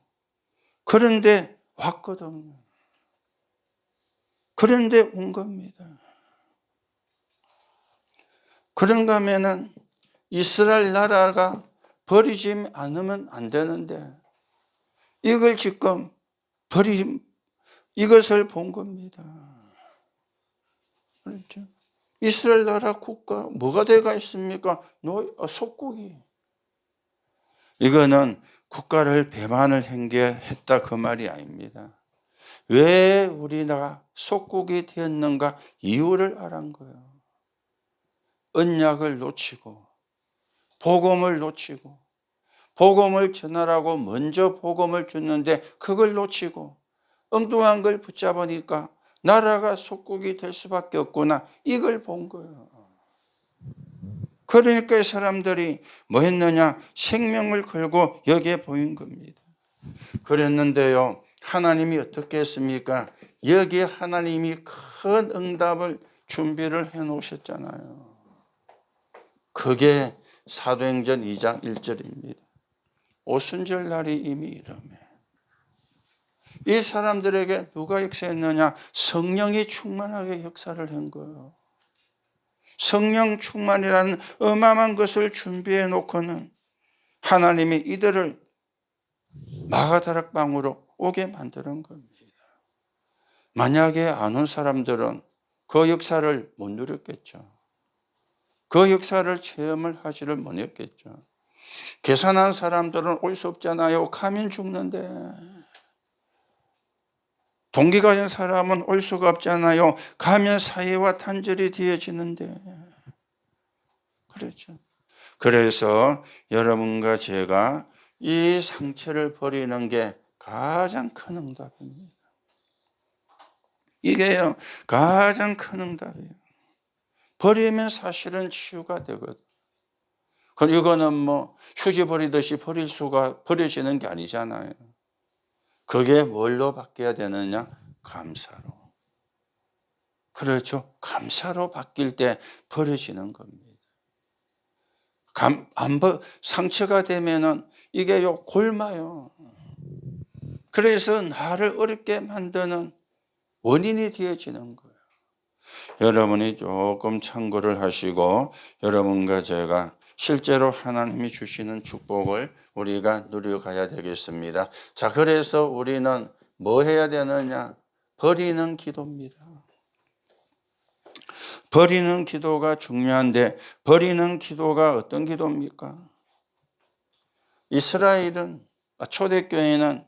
그런데 왔거든요. 그런데 온 겁니다. 그런가 하면은 이스라엘 나라가 버리지 않으면 안 되는데 이걸 지금 이것을 본 겁니다. 그렇죠. 이스라엘 나라 국가 뭐가 돼가 있습니까? 속국이. 이거는 국가를 배반을 했다 그 말이 아닙니다. 왜 우리나라 속국이 되었는가 이유를 알은 거예요. 언약을 놓치고 복음을 놓치고 복음을 전하라고 먼저 복음을 줬는데 그걸 놓치고 엉뚱한 걸 붙잡으니까 나라가 속국이 될 수밖에 없구나 이걸 본 거예요. 그러니까 사람들이 뭐 했느냐 생명을 걸고 여기에 보인 겁니다. 그랬는데요 하나님이 어떻게 했습니까? 여기에 하나님이 큰 응답을 준비를 해 놓으셨잖아요. 그게 사도행전 2장 1절입니다. 오순절 날이 이미 이르매. 이 사람들에게 누가 역사했느냐? 성령이 충만하게 역사를 한 거예요. 성령 충만이라는 어마어마한 것을 준비해 놓고는 하나님이 이들을 마가다락방으로 오게 만드는 겁니다. 만약에 안 온 사람들은 그 역사를 못 누렸겠죠. 그 역사를 체험을 하지를 못했겠죠. 계산한 사람들은 올 수 없잖아요. 가면 죽는데. 동기 가진 사람은 올 수가 없잖아요. 가면 사회와 단절이 되어지는데. 그렇죠. 그래서 여러분과 제가 이 상처를 버리는 게 가장 큰 응답입니다. 이게요, 가장 큰 응답이에요. 버리면 사실은 치유가 되거든. 그럼 이거는 뭐 휴지 버리듯이 버려지는 게 아니잖아요. 그게 뭘로 바뀌어야 되느냐? 감사로. 그렇죠. 감사로 바뀔 때 버려지는 겁니다. 상처가 되면은 이게요, 골마요. 그래서 나를 어렵게 만드는 원인이 되어지는 거예요. 여러분이 조금 참고를 하시고 여러분과 제가 실제로 하나님이 주시는 축복을 우리가 누려가야 되겠습니다. 자, 그래서 우리는 뭐 해야 되느냐? 버리는 기도입니다. 버리는 기도가 중요한데 버리는 기도가 어떤 기도입니까? 이스라엘은 초대교회는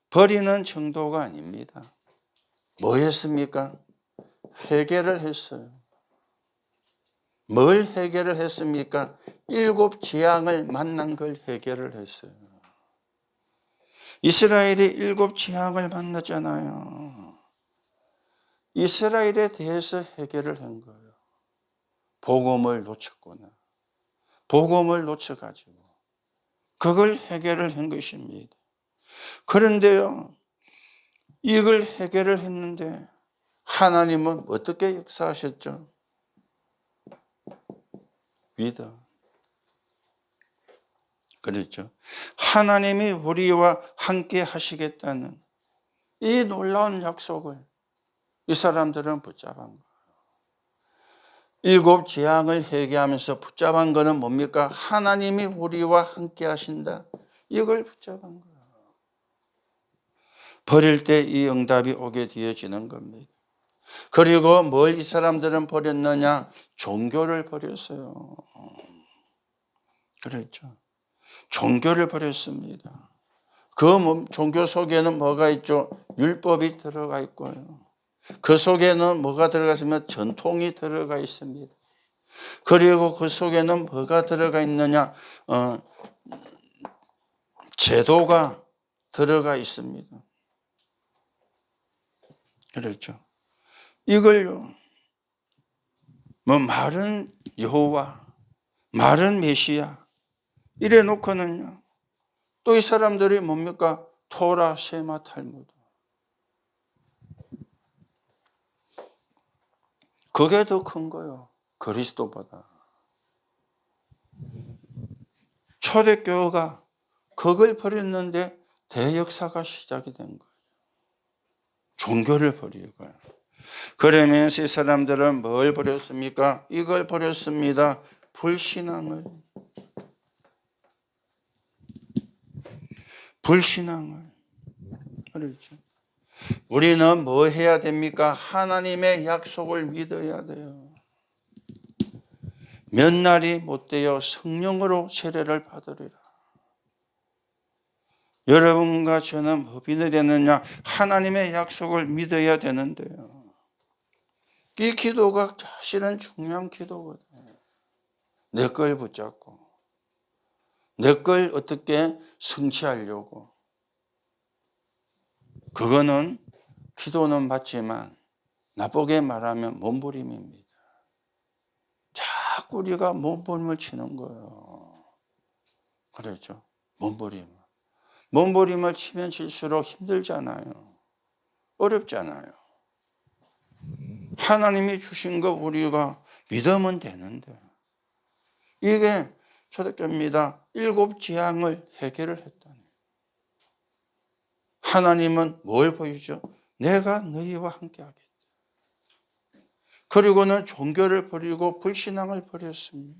버리는 정도가 아닙니다. 뭐 했습니까? 회개를 했어요. 뭘 회개를 했습니까? 7 재앙을 만난 걸 회개를 했어요. 이스라엘이 7 재앙을 만났잖아요. 이스라엘에 대해서 회개를 한 거예요. 복음을 놓쳤구나. 복음을 놓쳐가지고 그걸 해결을 한 것입니다. 그런데요, 이걸 해결을 했는데 하나님은 어떻게 역사하셨죠? 믿어. 그렇죠. 하나님이 우리와 함께 하시겠다는 이 놀라운 약속을 이 사람들은 붙잡은 거예요. 7 재앙을 회개하면서 붙잡은 거는 뭡니까? 하나님이 우리와 함께 하신다. 이걸 붙잡은 거예요. 버릴 때 이 응답이 오게 되어지는 겁니다. 그리고 뭘 이 사람들은 버렸느냐? 종교를 버렸어요. 그렇죠. 종교를 버렸습니다. 그 종교 속에는 뭐가 있죠? 율법이 들어가 있고요. 그 속에는 뭐가 들어가 있으면 전통이 들어가 있습니다. 그리고 그 속에는 뭐가 들어가 있느냐? 제도가 들어가 있습니다. 그렇죠. 이걸요, 뭐 말은 여호와, 말은 메시아 이래 놓고는요, 또 이 사람들이 뭡니까? 토라, 쉐마, 탈무드. 그게 더 큰 거예요. 그리스도보다. 초대교회가 그걸 버렸는데 대역사가 시작이 된 거예요. 종교를 버리고요. 그러면서 이 사람들은 뭘 버렸습니까? 이걸 버렸습니다. 불신앙을. 그렇죠. 우리는 뭐 해야 됩니까? 하나님의 약속을 믿어야 돼요. 몇 날이 못 되어 성령으로 세례를 받으리라. 여러분과 저는 뭐 믿어야 되느냐? 하나님의 약속을 믿어야 되는데요. 이 기도가 사실은 중요한 기도거든요. 내 걸 붙잡고 내 걸 어떻게 성취하려고. 그거는 기도는 맞지만 나쁘게 말하면 몸부림입니다. 자꾸 우리가 몸부림을 치는 거예요. 그렇죠. 몸부림을 치면 칠수록 힘들잖아요. 어렵잖아요. 하나님이 주신 거 우리가 믿으면 되는데 이게 초대교회입니다. 7 재앙을 해결을 했다니. 하나님은 뭘 보이죠? 내가 너희와 함께 하겠다. 그리고는 종교를 버리고 불신앙을 버렸습니다.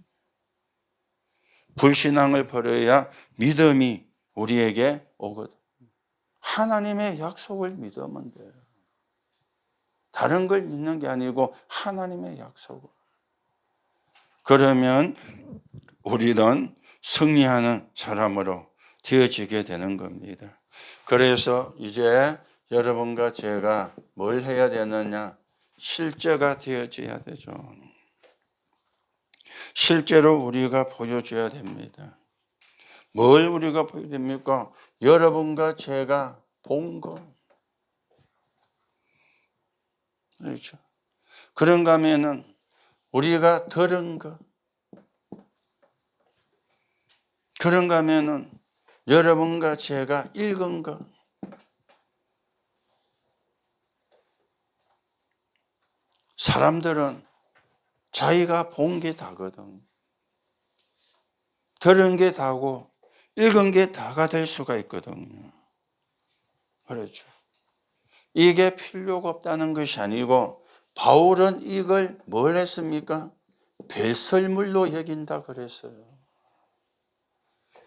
불신앙을 버려야 믿음이 우리에게 오거든. 하나님의 약속을 믿으면 돼요. 다른 걸 믿는 게 아니고 하나님의 약속을. 그러면 우리는 승리하는 사람으로 되어지게 되는 겁니다. 그래서 이제 여러분과 제가 뭘 해야 되느냐? 실제가 되어져야 되죠. 실제로 우리가 보여줘야 됩니다. 뭘 우리가 보여야 됩니까? 여러분과 제가 본 거. 그렇죠. 그런가 하면은 우리가 들은 거. 그런가 하면은 여러분과 제가 읽은 거. 사람들은 자기가 본 게 다거든. 들은 게 다고 읽은 게 다가 될 수가 있거든요. 그렇죠. 이게 필요가 없다는 것이 아니고 바울은 이걸 뭘 했습니까? 배설물로 여긴다 그랬어요.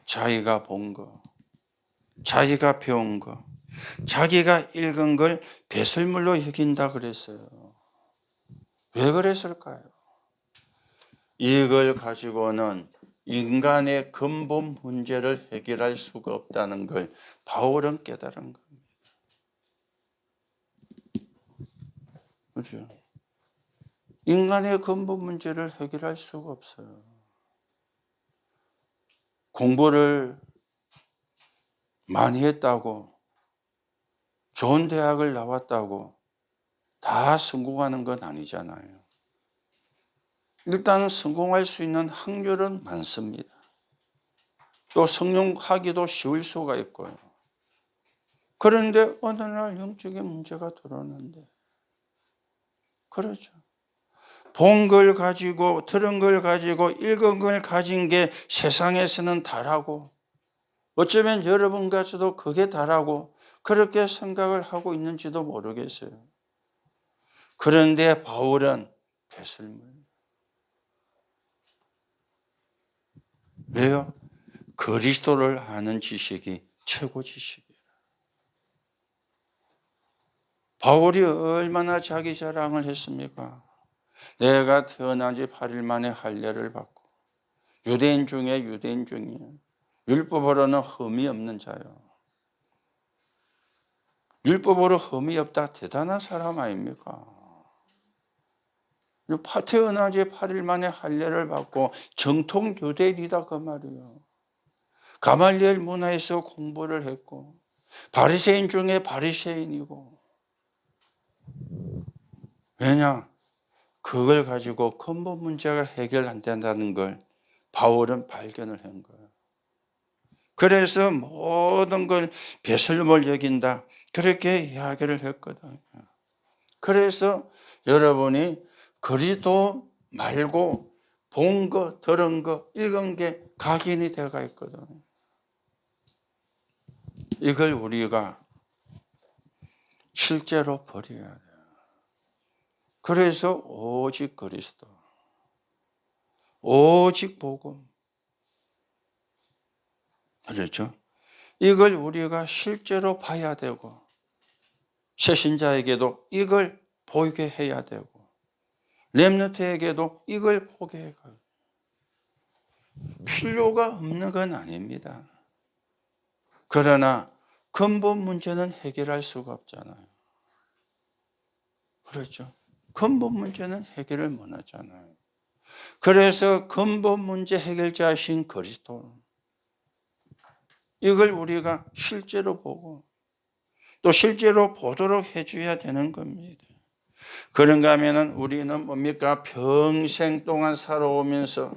자기가 본 거, 자기가 배운 거, 자기가 읽은 걸 배설물로 여긴다 그랬어요. 왜 그랬을까요? 이걸 가지고는 인간의 근본 문제를 해결할 수가 없다는 걸 바울은 깨달은 겁니다. 그렇죠? 인간의 근본 문제를 해결할 수가 없어요. 공부를 많이 했다고, 좋은 대학을 나왔다고 다 성공하는 건 아니잖아요. 일단 성공할 수 있는 확률은 많습니다. 또 성공하기도 쉬울 수가 있고요. 그런데 어느 날 영적인 문제가 들어오는데, 그렇죠. 본 걸 가지고, 들은 걸 가지고, 읽은 걸 가진 게 세상에서는 다라고, 어쩌면 여러분과 저도 그게 다라고 그렇게 생각을 하고 있는지도 모르겠어요. 그런데 바울은 배설물. 왜요? 그리스도를 아는 지식이 최고 지식이에요. 바울이 얼마나 자기 자랑을 했습니까? 내가 태어난 지 8일 만에 할례를 받고 유대인 중에 유대인 중이에요. 율법으로는 흠이 없는 자요. 율법으로 흠이 없다. 대단한 사람 아닙니까? 태어난 지 8일 만에 할례를 받고 정통 유대인이다 그 말이에요. 가말리엘 문화에서 공부를 했고 바리새인 중에 바리새인이고. 왜냐? 그걸 가지고 근본 문제가 해결 안 된다는 걸 바울은 발견을 한 거예요. 그래서 모든 걸 배설물 여긴다. 그렇게 이야기를 했거든요. 그래서 여러분이 그리스도 말고 본 거, 들은 거, 읽은 게 각인이 되어가 있거든요. 이걸 우리가 실제로 버려야 돼요. 그래서 오직 그리스도, 오직 복음. 그렇죠? 이걸 우리가 실제로 봐야 되고 새신자에게도 이걸 보이게 해야 되고 렘넌트에게도 이걸 보게 해야 돼요. 필요가 없는 건 아닙니다. 그러나 근본 문제는 해결할 수가 없잖아요. 그렇죠? 근본 문제는 해결을 못 하잖아요. 그래서 근본 문제 해결자이신 그리스도, 이걸 우리가 실제로 보고 또 실제로 보도록 해줘야 되는 겁니다. 그런가 하면은 우리는 뭡니까? 평생 동안 살아오면서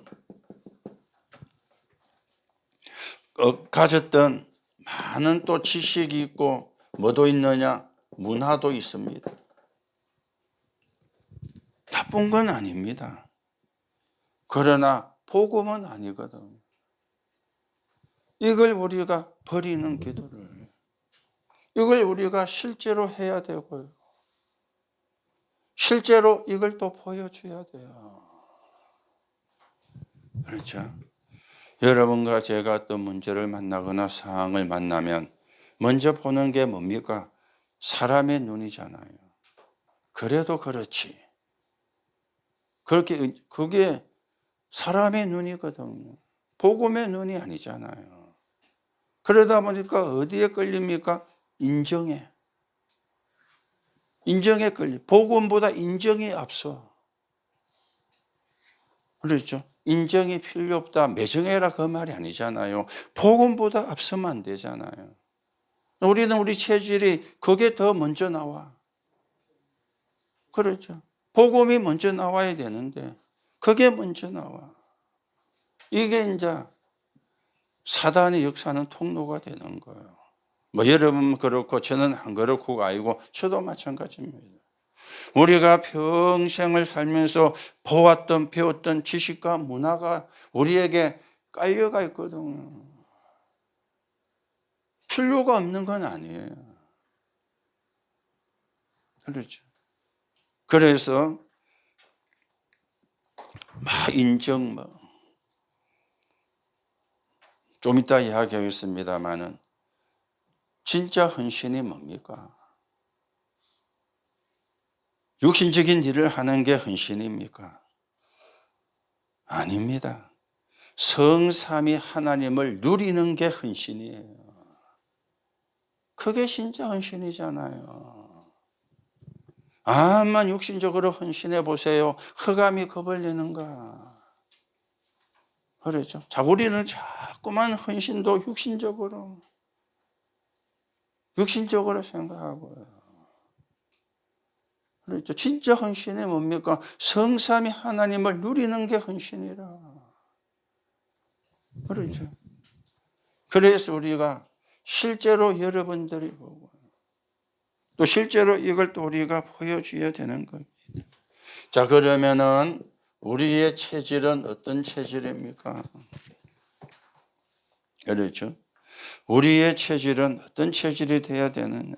가졌던 많은 또 지식이 있고 뭐도 있느냐? 문화도 있습니다. 나쁜 건 아닙니다. 그러나 복음은 아니거든. 이걸 우리가 버리는 기도를, 이걸 우리가 실제로 해야 되고요. 실제로 이걸 또 보여줘야 돼요. 그렇죠? 여러분과 제가 어떤 문제를 만나거나 상황을 만나면 먼저 보는 게 뭡니까? 사람의 눈이잖아요. 그래도 그렇지. 그게 사람의 눈이거든요. 복음의 눈이 아니잖아요. 그러다 보니까 어디에 끌립니까? 인정에. 인정에 끌리. 복음보다 인정이 앞서. 그렇죠? 인정이 필요 없다. 매정해라 그 말이 아니잖아요. 복음보다 앞서면 안 되잖아요. 우리는 우리 체질이 그게 더 먼저 나와. 그렇죠? 복음이 먼저 나와야 되는데 그게 먼저 나와. 이게 이제 사단의 역사는 통로가 되는 거예요. 뭐 여러분 그렇고 저는 안 그렇고가 아니고 저도 마찬가지입니다. 우리가 평생을 살면서 보았던 배웠던 지식과 문화가 우리에게 깔려가 있거든요. 필요가 없는 건 아니에요. 그렇죠. 그래서 인정 좀 이따 이야기하겠습니다만은 진짜 헌신이 뭡니까? 육신적인 일을 하는 게 헌신입니까? 아닙니다. 성삼위 하나님을 누리는 게 헌신이에요. 그게 진짜 헌신이잖아요. 암만 육신적으로 헌신해 보세요. 흑암이 거벌리는가. 그렇죠. 자, 우리는 자꾸만 헌신도 육신적으로 생각하고요. 그렇죠. 진짜 헌신이 뭡니까? 성삼위 하나님을 누리는 게 헌신이라. 그렇죠. 그래서 우리가 실제로 여러분들이 보고 또 실제로 이걸 또 우리가 보여줘야 되는 겁니다. 자, 그러면은 우리의 체질은 어떤 체질입니까? 그렇죠. 우리의 체질은 어떤 체질이 돼야 되느냐?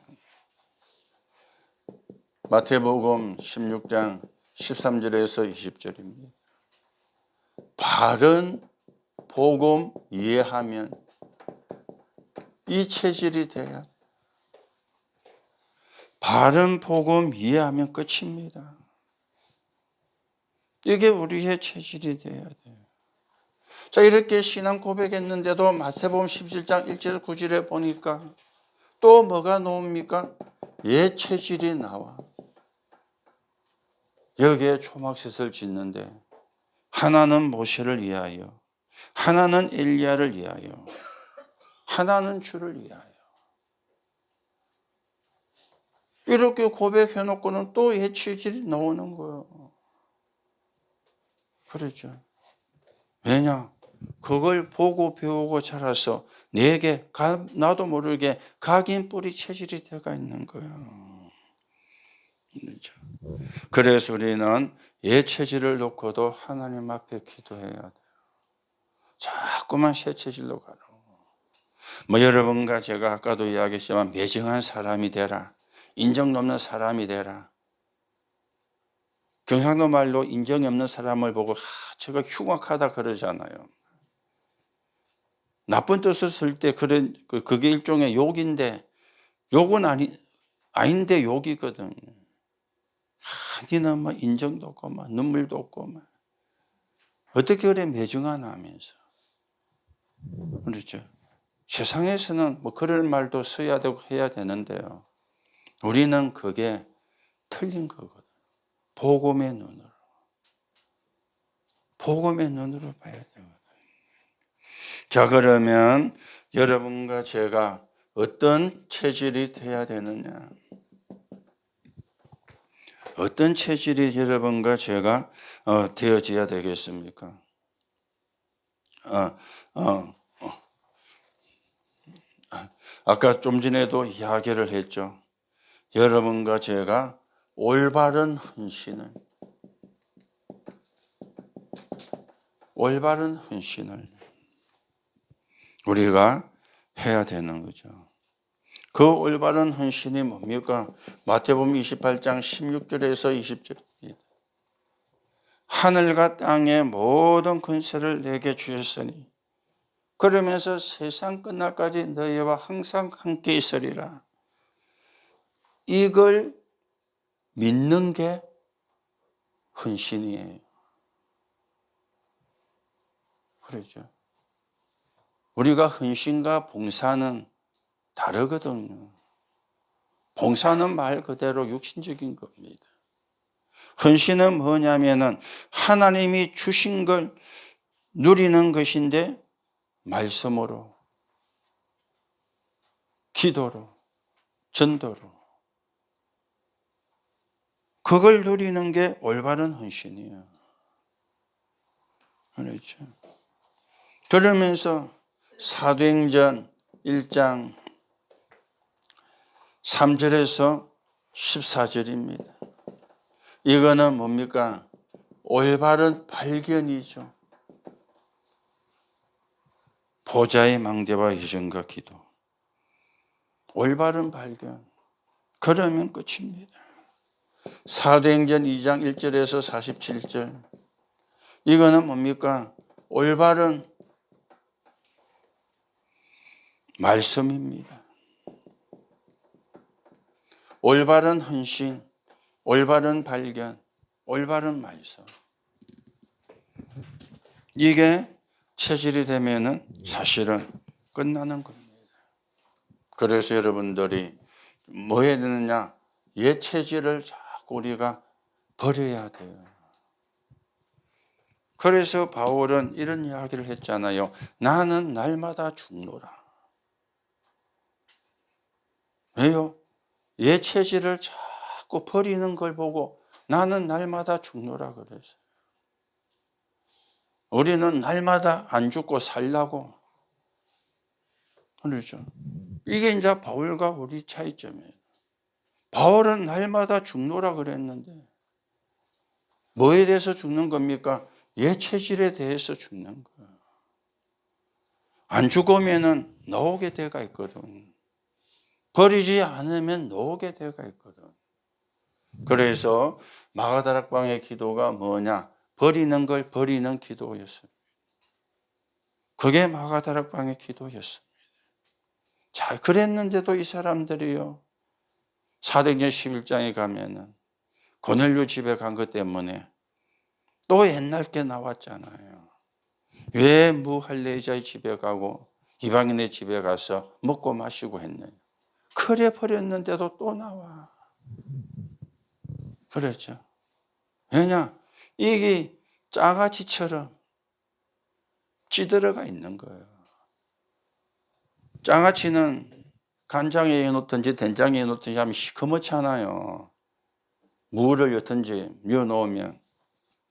마태복음 16장 13절에서 20절입니다. 바른 복음 이해하면 이 체질이 돼야 돼. 바른 복음 이해하면 끝입니다. 이게 우리의 체질이 돼야 돼요. 자, 이렇게 신앙 고백했는데도 마태복음 17장 1절 9절에 보니까 또 뭐가 나옵니까? 옛 체질이 나와. 여기에 초막셋을 짓는데 하나는 모세를 위하여, 하나는 엘리야를 위하여, 하나는 주를 위하여. 이렇게 고백해놓고는 또 옛 체질이 나오는 거예요. 그렇죠. 왜냐? 그걸 보고 배우고 자라서 내게 나도 모르게 각인 뿌리 체질이 되어 있는 거예요. 그렇죠. 그래서 우리는 옛 체질을 놓고도 하나님 앞에 기도해야 돼요. 자꾸만 새 체질로 가라고. 뭐 여러분과 제가 아까도 이야기했지만 매정한 사람이 되라. 인정 넘는 사람이 되라. 경상도 말로 인정이 없는 사람을 보고 저거 흉악하다 그러잖아요. 나쁜 뜻을 쓸 때 그게 일종의 욕인데 욕은 아닌데 욕이거든. 니는 뭐 인정도 없고 막 눈물도 없고 막 어떻게 그래 매정하나 하면서. 그렇죠. 세상에서는 뭐 그런 말도 써야 되고 해야 되는데요. 우리는 그게 틀린 거거든. 복음의 눈으로 봐야 되거든. 자, 그러면 여러분과 제가 어떤 체질이 돼야 되느냐? 어떤 체질이 여러분과 제가 되어져야 되겠습니까? 아까 좀 전에도 이야기를 했죠. 여러분과 제가 올바른 헌신을 우리가 해야 되는 거죠. 그 올바른 헌신이 뭡니까? 마태복음 28장 16절에서 20절입니다. 하늘과 땅의 모든 권세를 내게 주셨으니 그러면서 세상 끝날까지 너희와 항상 함께 있으리라. 이걸 믿는 게 헌신이에요. 그렇죠. 우리가 헌신과 봉사는 다르거든요. 봉사는 말 그대로 육신적인 겁니다. 헌신은 뭐냐면은 하나님이 주신 걸 누리는 것인데 말씀으로, 기도로, 전도로 그걸 누리는 게 올바른 헌신이에요. 그렇죠. 그러면서 사도행전 1장 3절에서 14절입니다. 이거는 뭡니까? 올바른 발견이죠. 보좌의 망대와 희생과 기도. 올바른 발견. 그러면 끝입니다. 사도행전 2장 1절에서 47절. 이거는 뭡니까? 올바른 말씀입니다. 올바른 헌신, 올바른 발견, 올바른 말씀. 이게 체질이 되면은 사실은 끝나는 겁니다. 그래서 여러분들이 뭐 해야 되느냐? 옛 체질을 자꾸 우리가 버려야 돼요. 그래서 바울은 이런 이야기를 했잖아요. 나는 날마다 죽노라. 왜요? 옛 체질을 자꾸 버리는 걸 보고 나는 날마다 죽노라 그랬어요. 우리는 날마다 안 죽고 살라고. 그렇죠. 이게 이제 바울과 우리 차이점이에요. 바울은 날마다 죽노라 그랬는데 뭐에 대해서 죽는 겁니까? 옛 체질에 대해서 죽는 거예요. 안 죽으면은 나오게 돼가 있거든. 버리지 않으면 나오게 돼가 있거든. 그래서 마가다락방의 기도가 뭐냐? 버리는 걸 버리는 기도였습니다. 그게 마가다락방의 기도였습니다. 자, 그랬는데도 이 사람들이요. 사도행전 11장에 가면은 고넬료 집에 간 것 때문에 또 옛날 게 나왔잖아요. 왜 무할례자의 집에 가고 이방인의 집에 가서 먹고 마시고 했느냐. 그래 버렸는데도 또 나와. 그렇죠. 왜냐? 이게 장아찌처럼 찌들어가 있는 거예요. 장아찌는 간장에 넣든지 된장에 넣든지 하면 시커멓잖아요. 무를 넣든지 넣어놓으면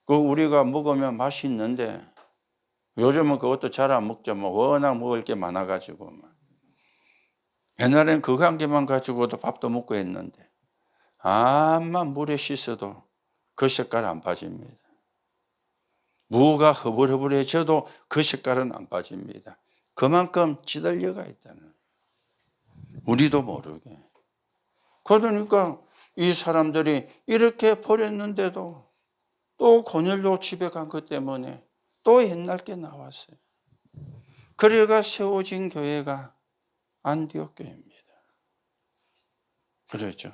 그 우리가 먹으면 맛이 있는데 요즘은 그것도 잘 안 먹죠. 뭐 워낙 먹을 게 많아가지고. 옛날에는 그거 한 개만 가지고도 밥도 먹고 했는데, 암만 물에 씻어도 그 색깔 안 빠집니다. 무가 허불허불해져도 그 색깔은 안 빠집니다. 그만큼 찌들려가 있다는, 우리도 모르게. 그러니까 이 사람들이 이렇게 버렸는데도 또 고넬료 집에 간 것 때문에 또 옛날 게 나왔어요. 그래가 세워진 교회가 안디옥 교회입니다. 그렇죠.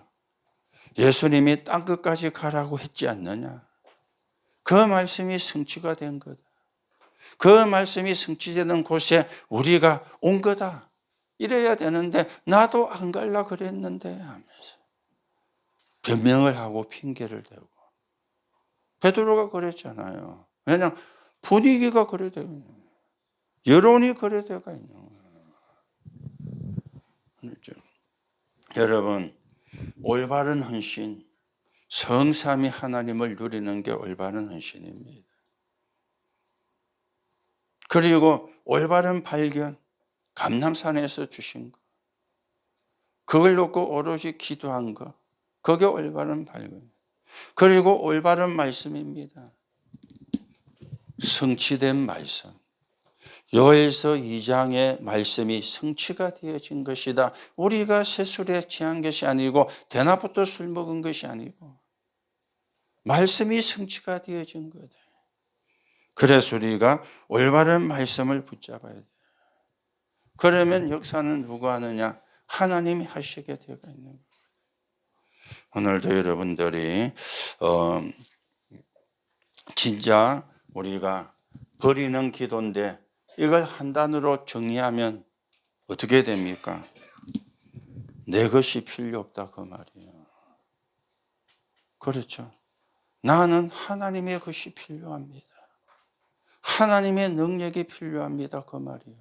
예수님이 땅 끝까지 가라고 했지 않느냐. 그 말씀이 성취가 된 거다. 그 말씀이 성취되는 곳에 우리가 온 거다. 이래야 되는데 나도 안 갈라 그랬는데 하면서 변명을 하고 핑계를 대고. 베드로가 그랬잖아요. 왜냐하면 분위기가 그래 되고 있는 거예요. 여론이 그래 되가 있는 거예요. 그렇죠. 여러분, 올바른 헌신, 성삼위 하나님을 누리는 게 올바른 헌신입니다. 그리고 올바른 발견, 감람산에서 주신 거, 그걸 놓고 오로지 기도한 거, 그게 올바른 발견. 그리고 올바른 말씀입니다. 성취된 말씀. 요엘서 2장의 말씀이 성취가 되어진 것이다. 우리가 새술에 취한 것이 아니고 대낮부터 술 먹은 것이 아니고 말씀이 성취가 되어진 거다. 그래서 우리가 올바른 말씀을 붙잡아야 돼. 그러면 역사는 누가 하느냐? 하나님이 하시게 되어 있는 거예요. 오늘도 여러분들이 진짜 우리가 버리는 기도인데 이걸 한 단어로 정리하면 어떻게 됩니까? 내 것이 필요 없다 그 말이에요. 그렇죠. 나는 하나님의 것이 필요합니다. 하나님의 능력이 필요합니다 그 말이에요.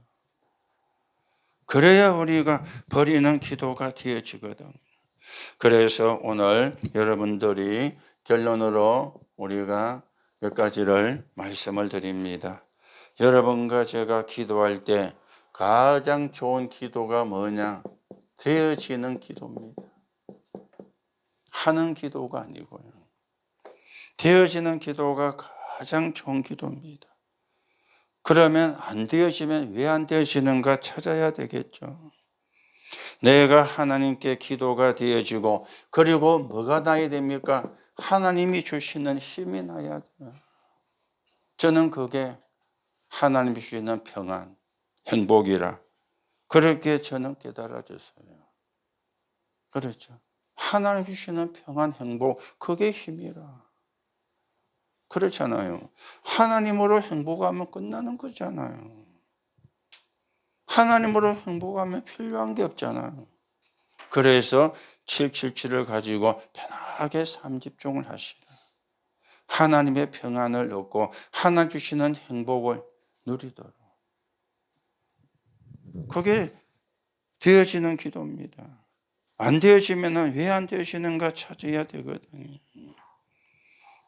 그래야 우리가 버리는 기도가 되어지거든. 그래서 오늘 여러분들이 결론으로 우리가 몇 가지를 말씀을 드립니다. 여러분과 제가 기도할 때 가장 좋은 기도가 뭐냐? 되어지는 기도입니다. 하는 기도가 아니고요. 되어지는 기도가 가장 좋은 기도입니다. 그러면 안 되어지면 왜 안 되어지는가 찾아야 되겠죠. 내가 하나님께 기도가 되어지고 그리고 뭐가 나야 됩니까? 하나님이 주시는 힘이 나야 돼요. 저는 그게 하나님이 주시는 평안, 행복이라 그렇게 저는 깨달아졌어요. 그렇죠. 하나님 주시는 평안, 행복, 그게 힘이라. 그렇잖아요. 하나님으로 행복하면 끝나는 거잖아요. 하나님으로 행복하면 필요한 게 없잖아요. 그래서 777을 가지고 편하게 삶 집중을 하시라. 하나님의 평안을 얻고 하나님 주시는 행복을 누리도록. 그게 되어지는 기도입니다. 안 되어지면 왜 안 되어지는가 찾아야 되거든요.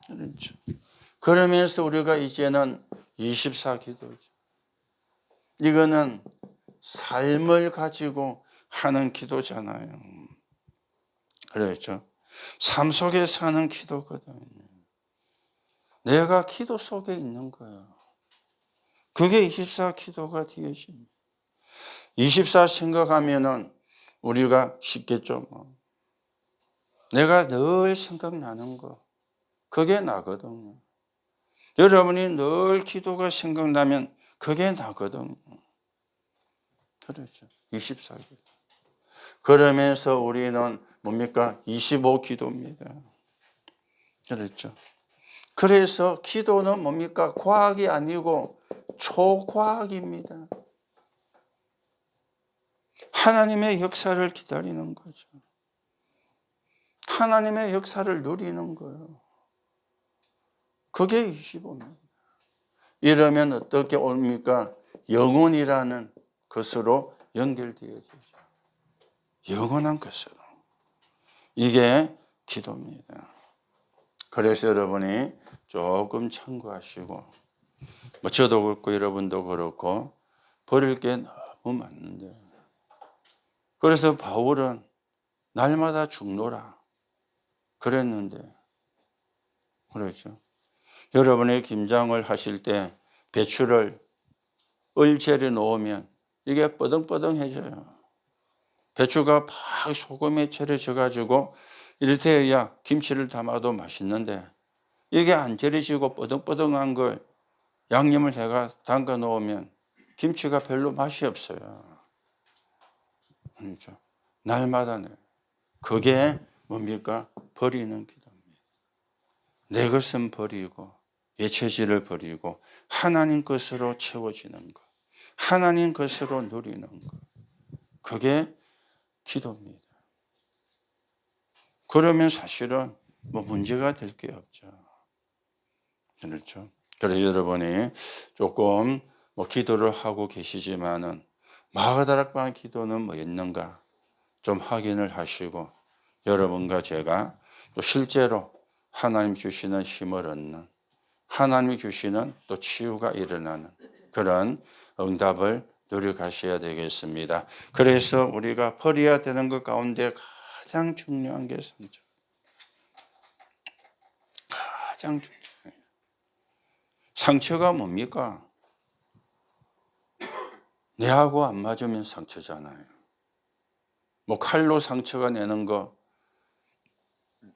그렇죠. 그러면서 우리가 이제는 24기도죠. 이거는 삶을 가지고 하는 기도잖아요. 그렇죠. 삶 속에 사는 기도거든요. 내가 기도 속에 있는 거예요. 그게 24기도가 되어집니다. 24 생각하면은 우리가 쉽겠죠. 뭐. 내가 늘 생각나는 거. 그게 나거든요. 여러분이 늘 기도가 생각나면 그게 나거든요. 그렇죠. 24기도. 그러면서 우리는 뭡니까? 25기도입니다. 그렇죠. 그래서 기도는 뭡니까? 과학이 아니고 초과학입니다. 하나님의 역사를 기다리는 거죠. 하나님의 역사를 누리는 거예요. 그게 25입니다. 이러면 어떻게 옵니까? 영혼이라는 것으로 연결되어지죠. 영원한 것으로. 이게 기도입니다. 그래서 여러분이 조금 참고하시고 뭐 저도 그렇고 여러분도 그렇고 버릴 게 너무 많은데. 그래서 바울은 날마다 죽노라 그랬는데, 그렇죠. 여러분의 김장을 하실 때 배추를 얼재려 놓으면 이게 뻐덩뻐덩해져요. 배추가 막 소금에 절여져 가지고 이렇게야 김치를 담아도 맛있는데, 이게 안 절여지고 뻐덩뻐덩한 걸 양념을 해가 담가 놓으면 김치가 별로 맛이 없어요. 그렇죠. 날마다네. 그게 뭡니까? 버리는 기도입니다. 내 것은 버리고 예체질을 버리고 하나님 것으로 채워지는 것, 하나님 것으로 누리는 것, 그게 기도입니다. 그러면 사실은 뭐 문제가 될 게 없죠. 그렇죠. 그래서 여러분이 조금 뭐 기도를 하고 계시지만은 마가다락방 기도는 뭐였는가 좀 확인을 하시고, 여러분과 제가 또 실제로 하나님 주시는 힘을 얻는, 하나님이 주시는 또 치유가 일어나는 그런 응답을 노력하셔야 되겠습니다. 그래서 우리가 버려야 되는 것 가운데 가장 중요한 게 상처. 가장 중요해요. 상처가 뭡니까? 내하고 안 맞으면 상처잖아요. 뭐 칼로 상처가 내는 거,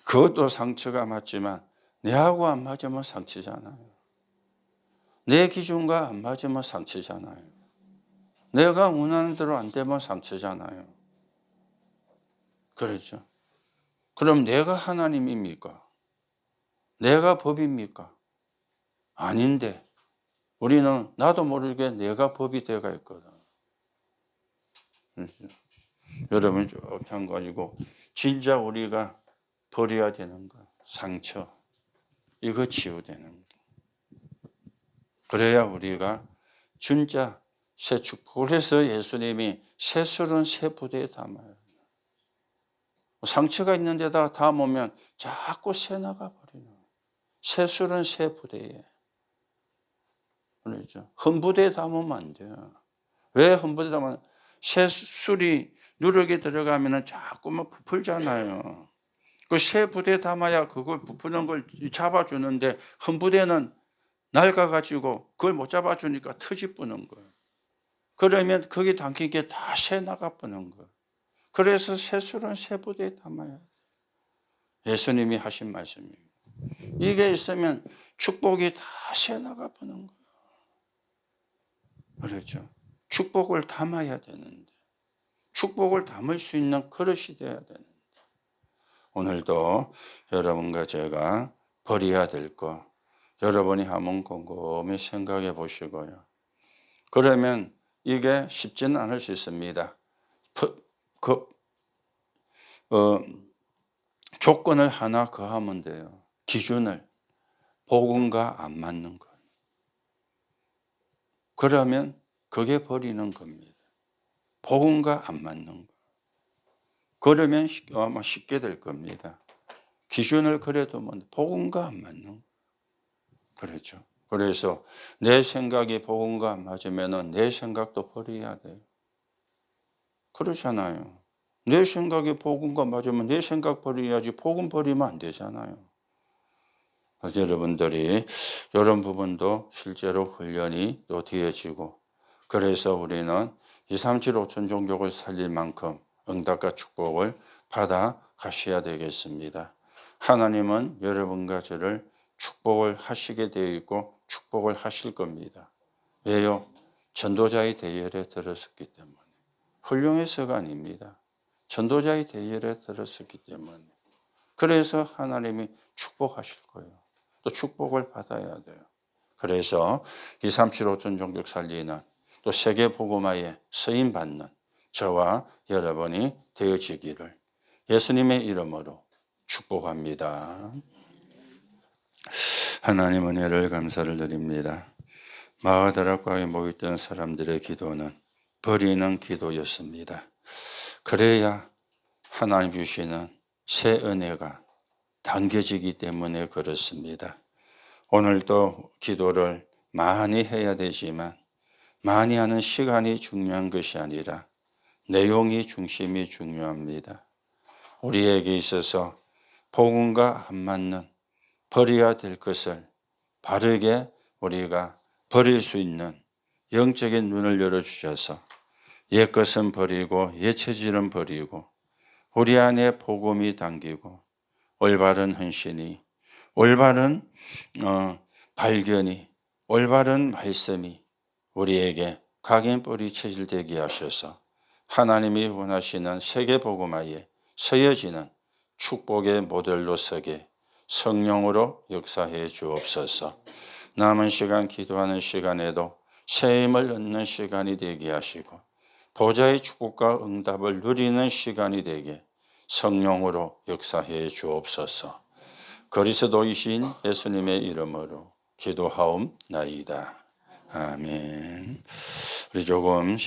그것도 상처가 맞지만 내하고 안 맞으면 상처잖아요. 내 기준과 안 맞으면 상처잖아요. 내가 원하는 대로 안 되면 상처잖아요. 그렇죠. 그럼 내가 하나님입니까? 내가 법입니까? 아닌데 우리는 나도 모르게 내가 법이 되어 있거든. 그렇죠? 여러분 쭉 참고하시고, 진짜 우리가 버려야 되는 거, 상처, 이거 치유되는 거. 그래야 우리가 진짜 새 축복. 그래서 예수님이 새 술은 새 부대에 담아요. 상처가 있는 데다 담으면 자꾸 새 나가버리는 거예요. 새 술은 새 부대에. 그렇죠. 흠 부대에 담으면 안 돼요. 왜 흠 부대에 담으면 새 술이 누룩에 들어가면 자꾸만 부풀잖아요. 그 새 부대에 담아야 그걸 부푸는 걸 잡아주는데, 흠 부대는 낡아가지고 그걸 못 잡아주니까 터집부는 거예요. 그러면 거기 담긴 게 다 새 나가버는 거예요. 그래서 새 술은 새 부대에 담아야 돼요. 예수님이 하신 말씀이에요. 이게 있으면 축복이 다 새 나가버는 거예요. 그렇죠. 축복을 담아야 되는데, 축복을 담을 수 있는 그릇이 되어야 되는데, 오늘도 여러분과 제가 버려야 될 거, 여러분이 한번 곰곰이 생각해 보시고요. 그러면 이게 쉽지는 않을 수 있습니다. 조건을 하나 더하면 돼요. 기준을. 복음과 안 맞는 것. 그러면 그게 버리는 겁니다. 복음과 안 맞는 것. 그러면 아마 쉽게 될 겁니다. 기준을 그래도 뭐 복음과 안 맞는 것. 그렇죠. 그래서 내 생각이 복음과 안 맞으면 내 생각도 버려야 돼요. 그렇잖아요. 내 생각이 복음과 맞으면 내 생각 버려야지, 복음 버리면 안 되잖아요. 그래서 여러분들이 이런 부분도 실제로 훈련이 또 되어지고, 그래서 우리는 237 5천 종족을 살릴 만큼 응답과 축복을 받아 가셔야 되겠습니다. 하나님은 여러분과 저를 축복을 하시게 되어 있고 축복을 하실 겁니다. 왜요? 전도자의 대열에 들었었기 때문에. 훌륭해서가 아닙니다. 전도자의 대열에 들었었기 때문에. 그래서 하나님이 축복하실 거예요. 또 축복을 받아야 돼요. 그래서 237 5천 종족 살리는 또 세계 복음화에 쓰임 받는 저와 여러분이 되어지기를 예수님의 이름으로 축복합니다. 하나님 은혜를 감사를 드립니다. 마가다락방에 모였던 사람들의 기도는 버리는 기도였습니다. 그래야 하나님 주시는 새 은혜가 당겨지기 때문에 그렇습니다. 오늘도 기도를 많이 해야 되지만 많이 하는 시간이 중요한 것이 아니라 내용이 중심이 중요합니다. 우리에게 있어서 복음과 안 맞는 버려야 될 것을 바르게 우리가 버릴 수 있는 영적인 눈을 열어주셔서 옛 것은 버리고 옛 체질은 버리고 우리 안에 복음이 담기고 올바른 헌신이 올바른 발견이 올바른 말씀이 우리에게 각인 뿌리 체질되게 하셔서 하나님이 원하시는 세계복음화에 서여지는 축복의 모델로 서게 성령으로 역사해 주옵소서. 남은 시간 기도하는 시간에도 새 힘을 얻는 시간이 되게 하시고 보좌의 축복과 응답을 누리는 시간이 되게 성령으로 역사해 주옵소서. 그리스도이신 예수님의 이름으로 기도하옵나이다. 아멘. 우리 조금